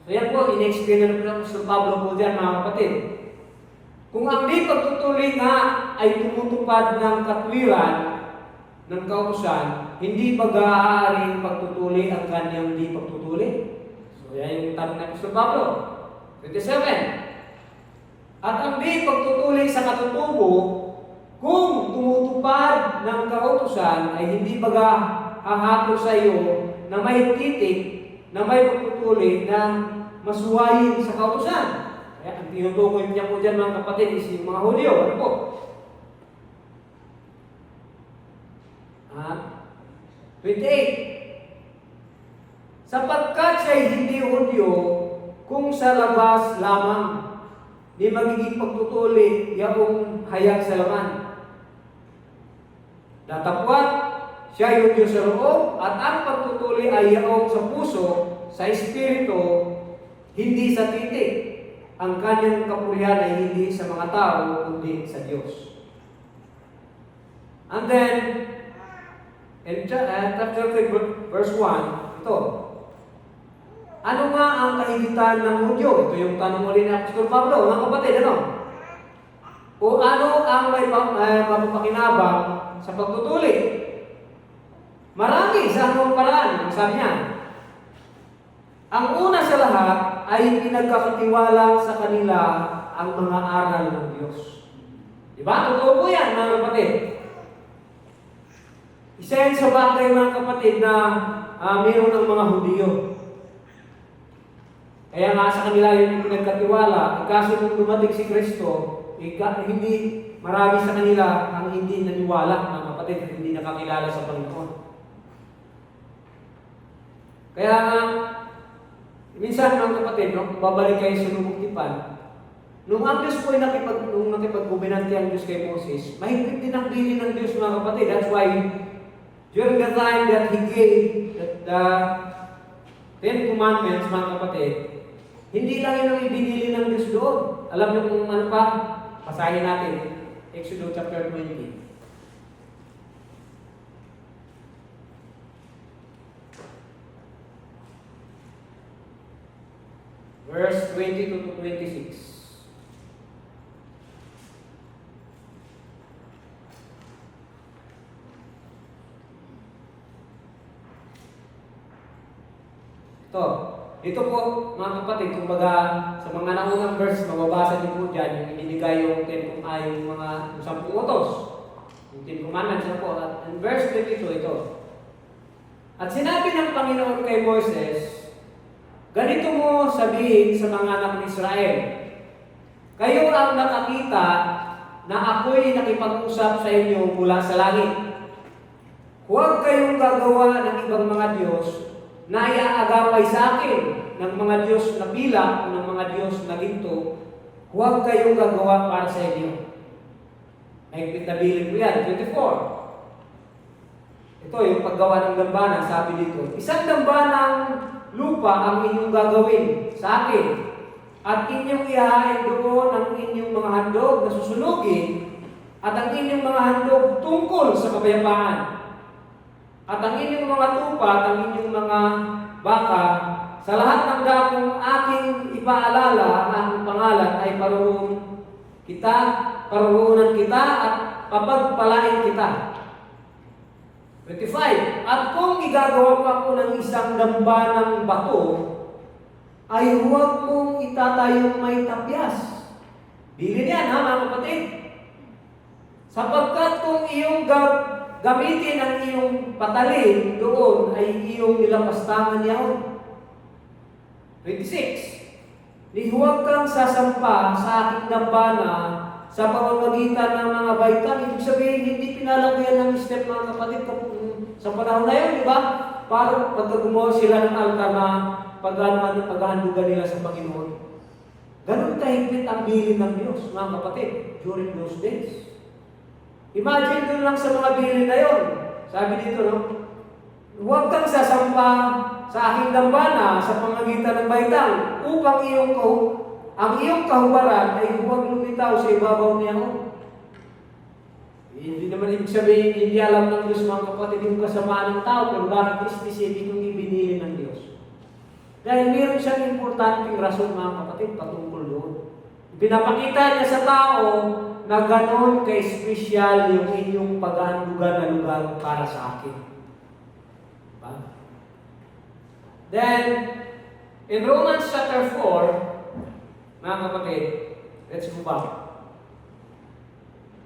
So yan po, in-explain na ng Apostol Pablo po dyan, mga kapatid. Kung ang di pagtutuli nga ay tumutupad ng katwiran ng kautusan, hindi mag-aaaring pagtutuli ang kanyang di pagtutuli. So yan yung tanong ng Apostol Pablo. 27. At ang di pagtutuli sa katutubo, kung tumutupad ng kautusan, ay hindi mag-ahatol sa iyo na may titik, na may pagtutuli na masuwayin sa kautusan. Kaya ang tinutukoy niya po dyan, mga kapatid, is yung mga Hudyo. Ano po? 28. Sapagkat siya'y hindi Hudyo, kung sa labas lamang, di magiging pagtutuli yaong hayag sa laman. Datapwat, siya yung Diyos sa loob, at ang pagtutuli ay yaong sa puso, sa espiritu, hindi sa titik. Ang kanyang kapurihan ay hindi sa mga tao, kundi sa Diyos. And then, in chapter 3, verse 1, ito. Ano nga ang kahigitan ng Hudyo? Ito yung tanong ulit ng Apostol Pablo, mga kapatid, ano? O ano ang may mapapakinabang sa pagtutuli? Marami sa anong paraan, ang sabi niya. Ang una sa lahat ay pinagkakatiwala sa kanila ang mga aral ng Diyos. Diba? Totoo po yan, mga kapatid. Isa yan sa bagay, mga kapatid, na mayroon ng mga Hudyo. Kaya nga sa kanila yung pinagkatiwala, kaso nung dumating si Kristo, hindi marami sa kanila ang hindi naniwala, mga kapatid, hindi nakakilala sa Panginoon. Kaya nga, minsan, mga kapatid, no, babalik kayo sa lumang tipan, nung ang Diyos po ay nakipag-gubinante ang Diyos kay Moses, mahigpit din ang bilin ng Diyos, mga kapatid. That's why, during the time that He gave the Ten Commandments, mga kapatid, hindi lang yun ang ibinili ng Diyos doon. Alam niyo kung ano pa? Pasahin natin. Exodus chapter 20. Verse 22 to 26. Ito po, mga kapatid, kumbaga sa mga naunang verse, mababasa niyo po dyan yung inibigay yung mga 10 utos. Yung 10 commandments na po. At in verse 22, ito. At sinabi ng Panginoon kay Moses, ganito mo sabihin sa mga anak ng Israel, kayo ang nakakita na ako'y nakipag-usap sa inyo mula sa langit. Huwag kayong gagawa ng ibang mga Diyos na iaagapay sa akin ng mga Diyos na pila o ng mga Diyos na ginto, huwag kayong gagawa para sa inyo. May pinabilin ko yan. 24. Ito yung paggawa ng dambana, sabi dito. Isang dambanang lupa ang inyong gagawin sa akin, at inyong ihahain doon ang inyong mga handog na susunugin, at ang inyong mga handog tungkol sa kapayapaan, at ang inyong mga tupa at ang inyong mga baka, sa lahat ng dakong aking ipaalala ang aking pangalan ay parurunan kita at papagpalain kita. 25. At kung igagawa pa ako ng isang dambanang bato, ay huwag mong itatayong may tapyas. Bilin yan ha mga kapatid. Sapagkat kung iyong gamitin ang iyong patalin doon, ay iyong nilapastangan niyaon. 26. Di huwag kang sasampa sa aking dambana sa pamamagitan ng mga baitan. Ibig sabihin, hindi pinalagyan ng step mga kapatid sa panahon na yun, di ba? Para pagka gumawa sila ng altar na paghahandugan nila sa Panginoon. Ganun kahigpit ang bilin ng Diyos, mga kapatid, during those days. Imagine dun lang sa mga bilin na yun. Sabi dito, no? Huwag kang sasampa sa aking dambana sa pamamagitan ng baitang upang ang iyong kahubaran ay huwag lumitaw sa ibabaw niya. Hindi naman ibig sabihin, hindi alam ng Diyos mga kapatid yung kasamaan ng tao, pero bakit specific yung ibinili ng Diyos? Dahil mayroon siyang importanteng rason mga kapatid patungkol doon. Pinapakita niya sa tao na ganon ka-espesyal yung inyong paghahandugan na lugar para sa akin. Diba? Then, in Romans chapter 4, mga kapatid, let's go back.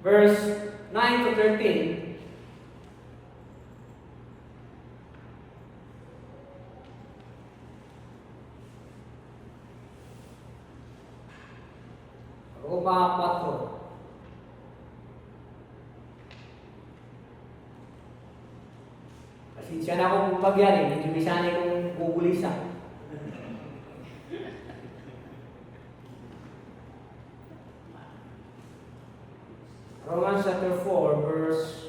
Verse 9 to 13. Roma 4. Kasi siya na akong bagyan eh, medyo misanay kong bubulisa. Romans chapter 4, verse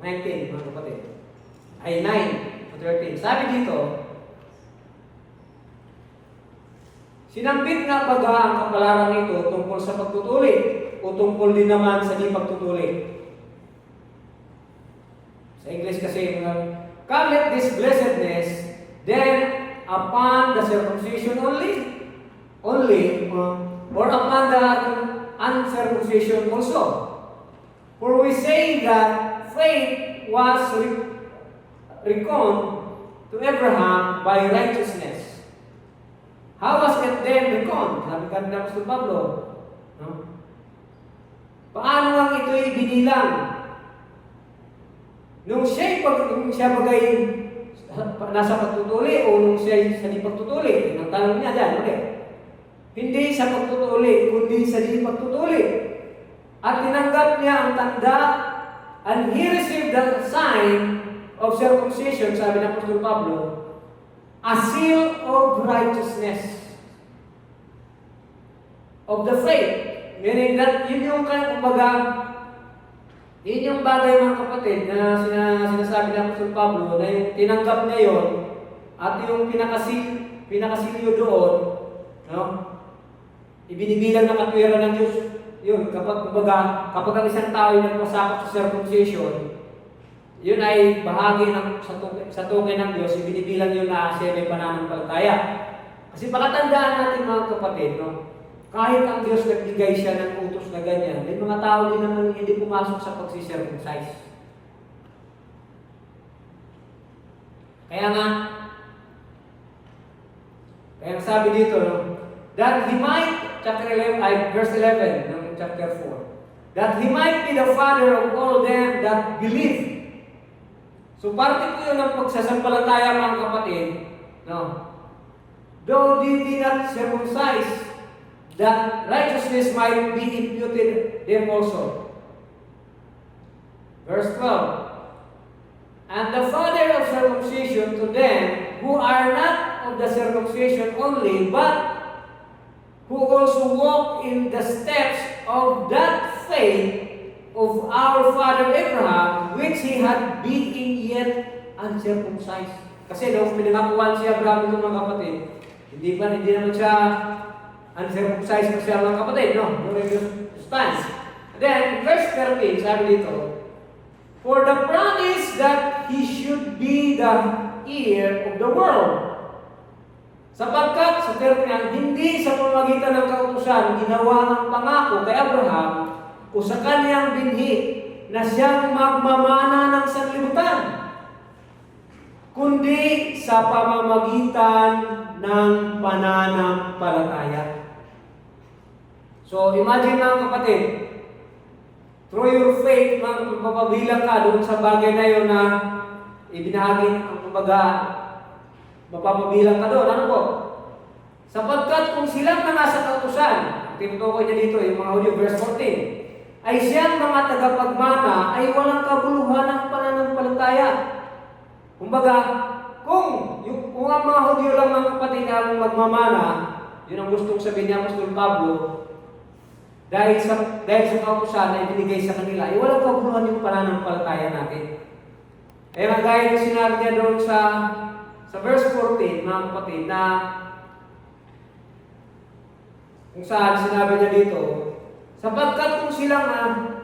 19, mga kapatid. Ay, 9 to 13. Sabi dito, sinambit nga baga ang kapalaran nito tungkol sa pagtutuli o tungkol din naman sa di pagtutuli. Sa English kasi, come let this blessedness then upon the circumcision only, or upon the uncircumcision also. For we say that faith was reckoned to Abraham by righteousness. How was it then reckoned? Sabi ka na Apostol Pablo. No? Paano lang ito'y binilang? Nung siya bagay nasa pagtutuli o nung siya sa di pagtutuli? Ang tanong niya dyan, okay? Hindi sa pagtutuli, kundi sa di pagtutuli. At tinanggap niya ang tanda, and he received the sign of circumcision, sabi ng Apostol Pablo, a seal of righteousness of the faith. Meaning that yun yung kumbaga, yun yung bagay mga kapatid na sinasabi ng Apostol Pablo na yung tinanggap niya yun at yung pinakasilyo doon, no? Ibinibilang na katwiran ng Diyos. Yun, kapag ang isang tao yung nagpasakop sa circumcision, yun ay bahagi ng sa tungkol ng Diyos, ibinibilang yun na siya may pananampalataya. Kasi pakatandaan natin mga kapatid, no? Kahit ang Diyos nagbigay siya ng utos na ganyan, may mga tao din naman hindi pumasok sa pagsisircumcise. Kaya sabi dito, no? That he might, verse 11 ng chapter 4, that he might be the father of all them that believe. So parte po yun ng pagsasampalataya mga kapatid, no? Though they did not circumcise, that righteousness might be imputed them also. Verse 12, And the father of circumcision to them who are not of the circumcision only, but who also walk in the steps of that faith of our father Abraham, which he had being yet uncircumcised. Kasi nung pinangakuan si Abraham ito mga kapatid, hindi naman siya uncircumcised pa siya mga kapatid, no? During this time. Then, verse 13, sabi dito, for the promise that he should be the heir of the world. Sapagkat, sa terminal, hindi sa pamamagitan ng kautusan, ginawa ng pangako kay Abraham o sa kanyang binhi na siyang magmamana ng sanlibutan, kundi sa pamamagitan ng pananampalataya. So, imagine mga kapatid, through your faith, mapapabilang ka doon sa bagay na yun na ibinahagi ang kumbaga, mapapabilang ka doon. Ano po? Sapagkat kung silang na nasa kautusan, tinutukoy niya dito, yung mga Hudyo, verse 14, ay siyang mga tagapagmana ay walang kabuluhan ng pananampalataya. Kumbaga, kung ang mga Hudyo lang mga kapatid ang magmamana, yun ang gustong sabihin niya, Apostol Pablo, dahil sa kautusan na ibinigay sa kanila, ay walang kabuluhan yung pananampalataya natin. Kaya gaya ng sinabi niya doon sa verse 14, mga kapatid, na kung saan sinabi niya dito, sapagkat kung silang,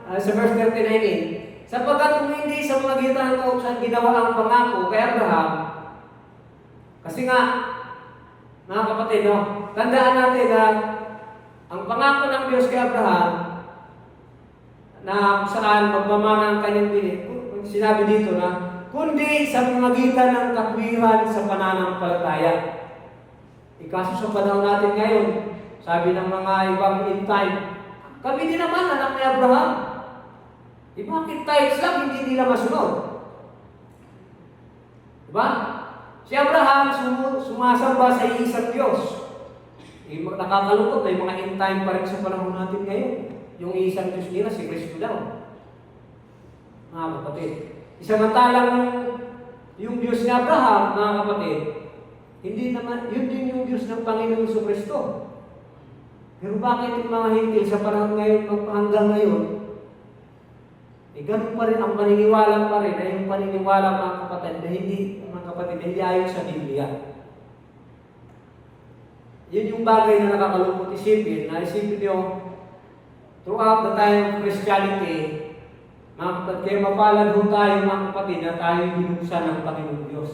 sa verse 39, sapagkat kung hindi sa mga gitan ng kautusan ginawa ang pangako kay Abraham, kasi nga, mga kapatid, no, tandaan natin na ang pangako ng Diyos kay Abraham, na kung saan magmamana ang kanyang pinit, sinabi dito na, kundi sa pamamagitan ng katwiran sa pananampalataya. Ikaso sa panahon natin ngayon, sabi ng mga ibang in time, kami din naman anak ni Abraham. Bakit tithes lang hindi nila masunod? Diba? Si Abraham sumasamba sa isang Diyos. Nakakalungkot na yung mga in time pa rin sa panahon natin ngayon. Yung isang Diyos nila, si Kristo daw. Mga kapatid. Isamantalang yung Diyos ni Abraham, mga kapatid, hindi naman, yun din yung Diyos ng Panginoong Kristo. Pero bakit yung mga hintil sa panahon ngayon, hanggang ngayon, ganun pa rin ang paniniwala pa rin, ay yung paniniwala mga kapatid, na hindi ayon sa Biblia. Yun yung bagay na nakakalungkot isipin, na isipin nyo, throughout the time of Christianity, mga kapatid, kaya mapalad ho tayo mga kapatid na tayo binuksan ng Panginoong Diyos.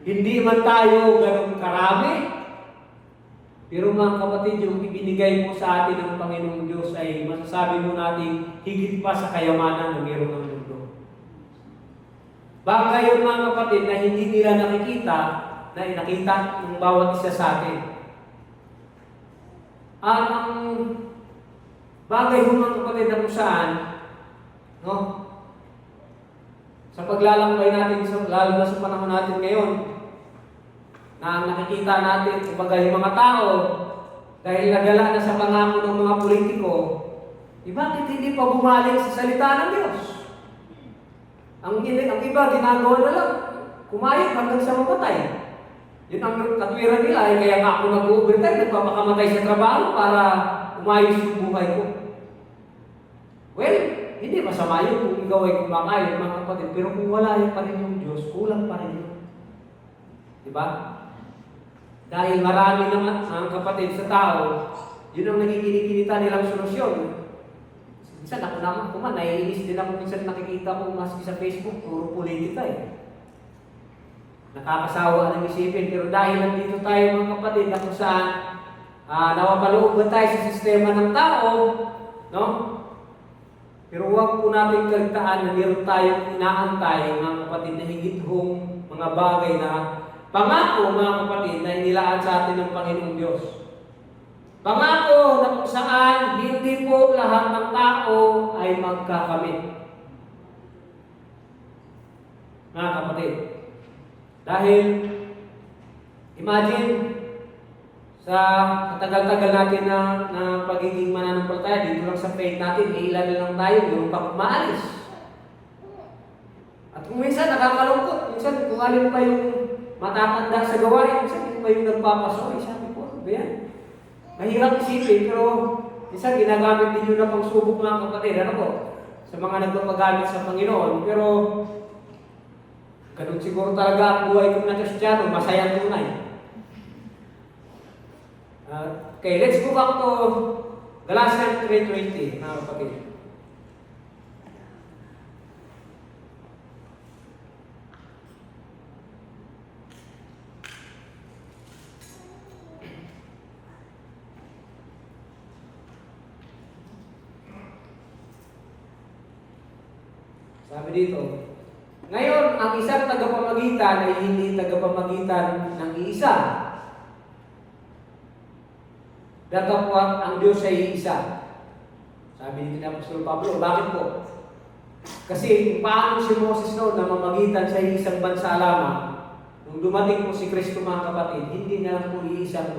Hindi man tayo ganun karami, pero mga kapatid, yung ibinigay mo sa atin ng Panginoong Diyos ay masasabi mo natin higit pa sa kayamanan na meron ng mundo. Bagay yun mga kapatid na hindi nila nakikita, na nakita ng bawat isa sa atin. At ang bagay yun mga kapatid na kung saan, no? Sa paglalakbay natin, lalo na sa panahon natin ngayon, na ang nakikita natin, kumbaga yung mga tao, dahil nagala na sa pangako ng mga politiko, bakit hindi pa bumalik sa salita ng Diyos? Ang iba, ginagawa na lang, kumayod hanggang sa mamatay. Yun ang katwiran nila, kaya nga ako nag-overtime, nagpapakamatay sa trabaho para umayos yung buhay ko. Well, hindi masama yun kung ikaw ay kumakayod, mga kapatid, pero kung wala yun pa rin yung Diyos, kulang pa rin yun. Diba? Dahil marami naman ang kapatid sa tao, yun ang nakikinikita nilang solusyon. Minsan ako naman, naiinis din ako minsan nakikita ko maski sa Facebook, puro politika eh. Nakakasawa ng isipin, pero dahil nandito tayo mga kapatid na kung saan nawapaloob ba tayo sa sistema ng tao, no? Pero huwag po natin kaligtaan na meron tayong inaantay mga kapatid na higit hong mga bagay na pangako mga kapatid na inilaan sa atin ng Panginoong Diyos. Pangako na kung saan hindi po lahat ng tao ay magkakamit. Mga kapatid, dahil imagine sa katagal-tagal natin na pagiging mananampalataya, dito lang sa faith natin, ilan lang tayo, meron pang maalis. At kung minsan nakakalungkot, minsan kung alin pa yung matatanda sa gawain, minsan yun pa yung nagpapasoy. Sabi ko, ano ba yan? Mahirap isipin, pero minsan ginagamit din yun na pangsubok mga kapatid. Ano po? Sa mga nagpapagamit sa Panginoon. Pero, ganun siguro talaga ang buhay ko na Kristiyano, masaya tunay. Okay, let's go back to Galatians 3:20, mga kapatid. Sabi dito, ngayon, ang isang tagapamagitan ay hindi tagapamagitan ng iisa. Datapwat ang Diyos ay iisa. Sabi dito ni Apostol Pablo, bakit po? Kasi paano si Moses noon na mamagitan sa isang bansa lamang, nung dumating po si Kristo mga kapatid, hindi na lang po iisang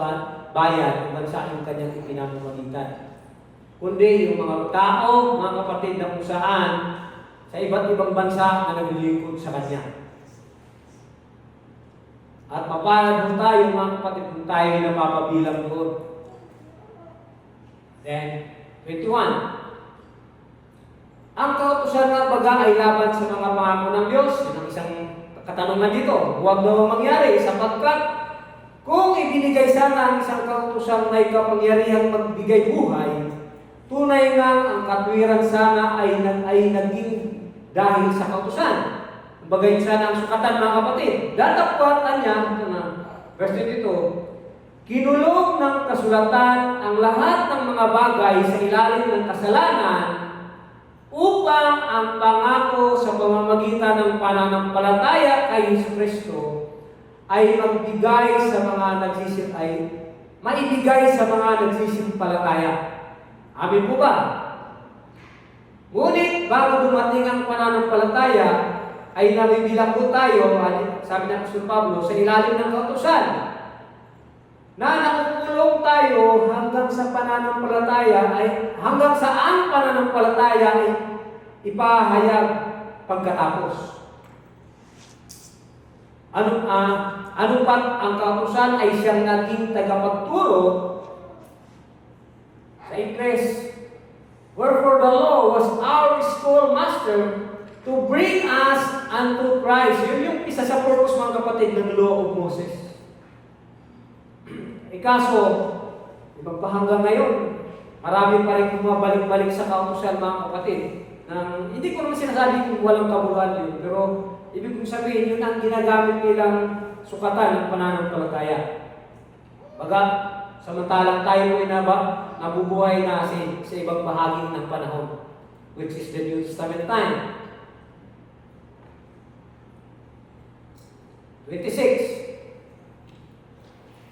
bayan o bansa yung kanyang ipinamamagitan. Kundi yung mga tao, mga kapatid, na kung saan sa iba't ibang bansa na naglilingkod sa Kanya. At mapalad po tayo mga kapatid kung tayo na mapabilang doon. Then, 21. Ang kautusan ng baga ay laban sa mga pangako ng Diyos. Yun ang isang katanungan dito. Huwag daw mangyari sapagkat kung ibinigay sana ang isang kautusan na ikapangyarihang magbigay buhay, tunay nga ang katwiran sana ay naging dahil sa kautusan. Bagay sana ang sukatan mga kapatid. Datapwatan niya, ito na, verse 22, kinulong ng kasulatan ang lahat ng mga bagay sa ilalim ng kasalanan upang ang pangako sa pamamagitan ng pananampalataya kay Jesucristo ay maibigay sa mga nagsisimpalataya. Amin po ba? Ngunit bago dumating ang pananampalataya, ay nabibilang po tayo, sabi ng Apostol Pablo, sa ilalim ng kautusan, na nakukulong tayo hanggang sa pananampalataya hanggang saan pananampalataya ay ipahayag pagkatapos. Ano pat ang kautusan ay siyang naging tagapagturo sa Ingles. Wherefore the law was our schoolmaster to bring us unto Christ. Yun yung isa sa purpose mga kapatid ng law of Moses. Kaso, hanggang ngayon, marami pa rin bumabalik-balik sa kautusan mga kapatid. Hindi ko naman sinasabi kung walang kabuluhan yun, pero ibig kong sabihin, yun ang ginagamit nilang sukatan ng pananampalataya. Baga, samantalang tayo ay nabubuhay na sa ibang bahagi ng panahon, which is the New Testament time. 26.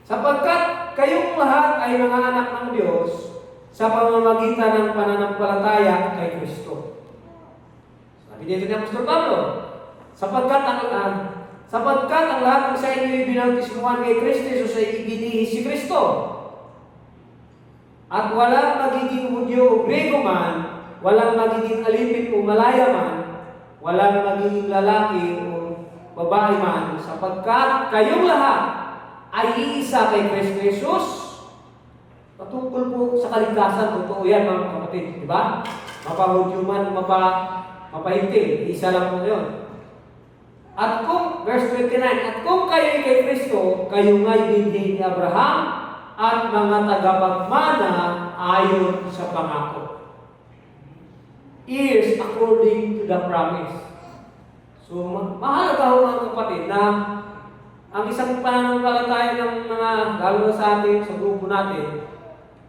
Sapagkat kayong lahat ay mga anak ng Diyos sa pamamagitan ng pananampalataya kay Kristo. Sabi dito ni Apostol Pablo, sapagkat ang lahat ng sa inyo ibinautismuhan kay Kristo Jesus ay ibinihis si Kristo. At walang magiging Hudyo o Grego man, walang magiging alipin o malaya man, walang magiging lalaki o babae man, sapagkat kayong lahat ay iisa kay Kristo Jesus. Patungkol po sa kaligtasan, totoo yan mga kapatid, di ba? Mapahudyo man, mapahinting, isa lang po yun. At kung, verse 29, at kung kayo kay Kristo, kayo nga'y binhi ni Abraham at mga tagapagmana ayon sa pangako. Is according to the promise. So, mahalaga ho mga kapatid na ang isang pananampalataya ng mga, lalo na sa atin, sa grupo natin,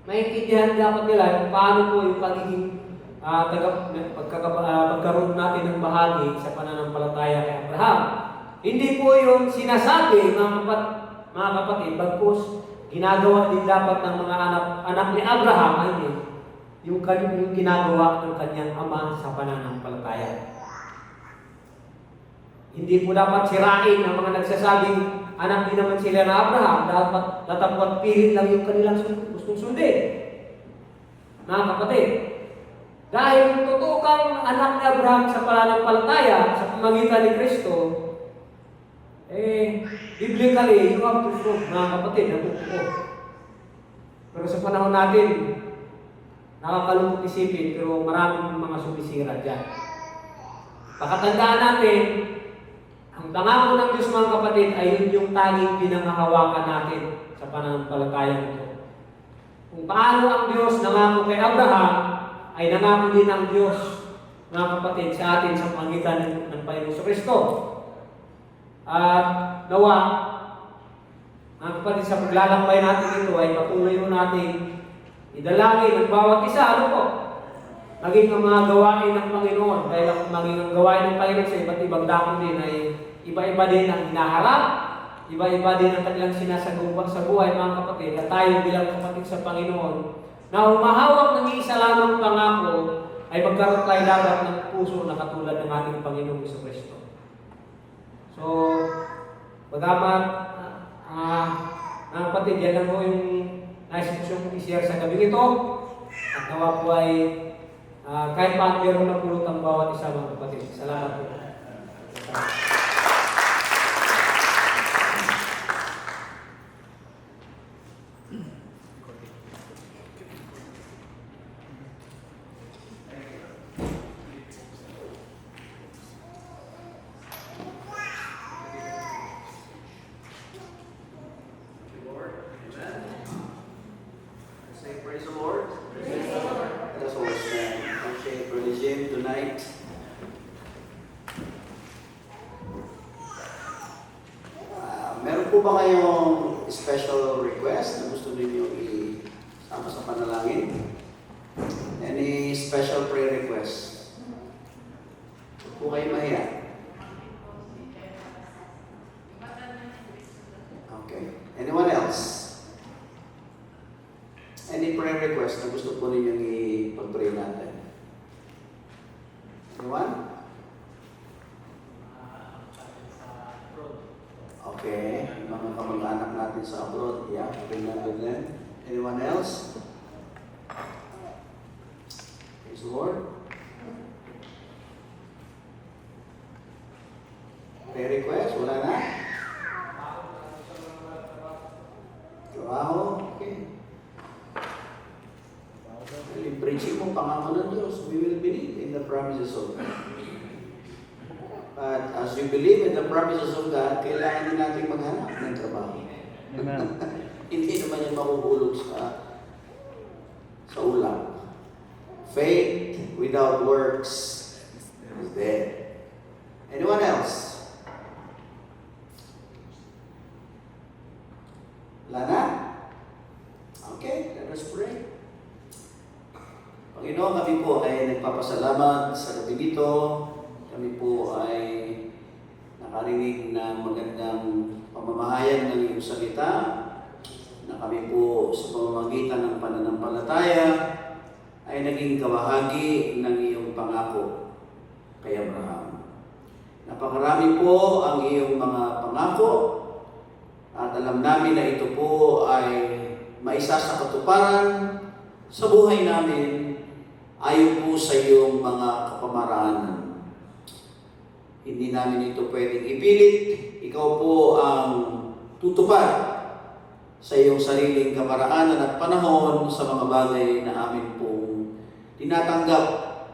maintindihan dapat nila kung paano po yung pagiging pagkaroon natin ng bahagi sa pananampalataya kay Abraham. Hindi po yung sinasabi mga kapatid, bagkus ginagawa din dapat ng mga anak ni Abraham ay yung ginagawa ng kanyang ama sa pananampalataya. Hindi po dapat sirain ang mga nagsasabing anak din naman sila na Abraham, dapat tatapot pilit lang yung kanilang gustong sundin. Mga kapatid, Dahil kung totoo kang anak ni Abraham sa pananampalataya, sa pamagitan ni Kristo, biblically, you have to prove, mga kapatid, na totoo. Pero sa panahon natin, nakakalungkot isipin, pero maraming mga sumisira dyan. Pakatandaan natin, ang pangako ng Diyos, mga kapatid, ay yun yung tanging pinangahawakan natin sa pananampalataya nito. Kung paano ang Diyos nangako kay Abraham, ay nangako din ang Diyos, mga kapatid, sa atin sa pamagitan ng Panginoong Kristo. At nawa, mga kapatid, sa paglalakbay natin ito ay patuloy mo natin idalangin ang bawat isa, ano po? Maging ang mga gawain ng Panginoon, dahil ang maging ang gawain ng Panginoon sa iba't ibang dako din ay iba-iba din ang hinaharap, iba-iba din ang kanilang sinasagawa sa buhay, mga kapatid, at tayo bilang kapatid sa Panginoon, na humahawak ng isa lamang pangako, ay magkaroon tayo dapat ng puso na katulad ng ating Panginoong Kristo. So, bagamat, mga kapatid, yan lang po yung nais kong i-share sa gabi ito, at nawa po ay kahit paano meron na pulot ang bawat isa, mga kapatid. Salamat po. Praise the Lord. Let us all stand. Okay, Brother Jim, tonight. Meron po ba kayong special request na gusto ninyo isama sa panalangin? Any special prayer request? Huwag po kayo mahiya. Okay. Anyone else? Any prayer request na gusto po ninyong ipag-pray natin? Anyone? Okay. Mga kamag-anak natin sa abroad. Yeah, pray natin din. Anyone else? Praise the Lord. Prayer request? Wala na? Trabaho? Okay. Yung prinsipyo, pangako ng Diyos, we will believe in the promises of God. But as we believe in the promises of God, kailangan din natin maghanap ng trabaho. Hindi naman yan makukulog sa ulam. Faith without works is dead. Anyone else? Wala na? Okay, let us pray. Panginoon, kami po ay nagpapasalamat sa gabi dito. Kami po ay nakarinig ng magandang pamamahayag ng iyong salita, na kami po sa pamamagitan ng pananampalataya ay naging kawahagi ng iyong pangako kay Abraham. Napakarami po ang iyong mga pangako, at alam namin na ito po ay maisa sa katuparan sa buhay namin ayon po sa iyong mga kapamaraanan. Hindi namin ito pwedeng ipilit. Ikaw po ang tutupad sa iyong sariling kamaraanan at panahon sa mga bagay na amin pong tinatanggap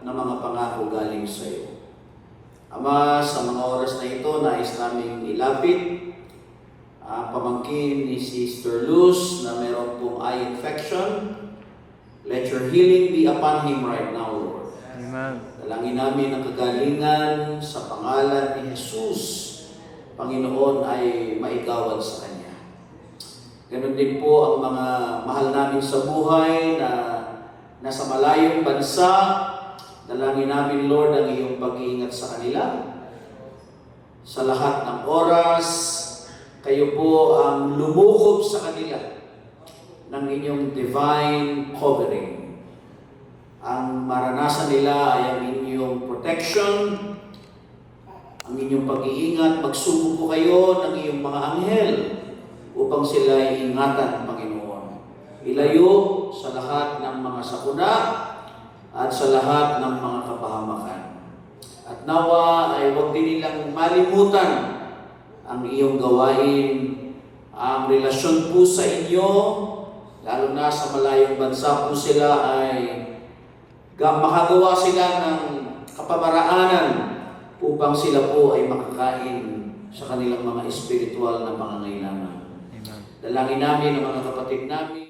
na mga pangako galing sa iyo. Ama, sa mga oras na ito, nais naming ilapit ang pamangkin ni Sister Luz na meron pong eye infection. Let your healing be upon him right now, Lord. Amen. Dalangin namin ang kagalingan sa pangalan ni Jesus. Panginoon ay maigawad sa kanya. Ganon din po ang mga mahal namin sa buhay na nasa malayong bansa. Dalangin namin, Lord, ang iyong pag-iingat sa kanila. Sa lahat ng oras, kayo po ang lumukob sa kanila ng inyong divine covering. Ang maranasan nila ay ang inyong protection, ang inyong pag-iingat. Magsubo po kayo ng iyong mga anghel upang sila ingatan, Panginoon. Ilayo sa lahat ng mga sakuna at sa lahat ng mga kapahamakan. At nawa ay huwag din nilang malimutan ang iyong gawain, ang relasyon po sa inyo, lalo na sa malayong bansa po sila ay makagawa sila ng kapamaraanan upang sila po ay makakain sa kanilang mga espiritual na pangangailangan. Dalangin namin ang mga kapatid namin.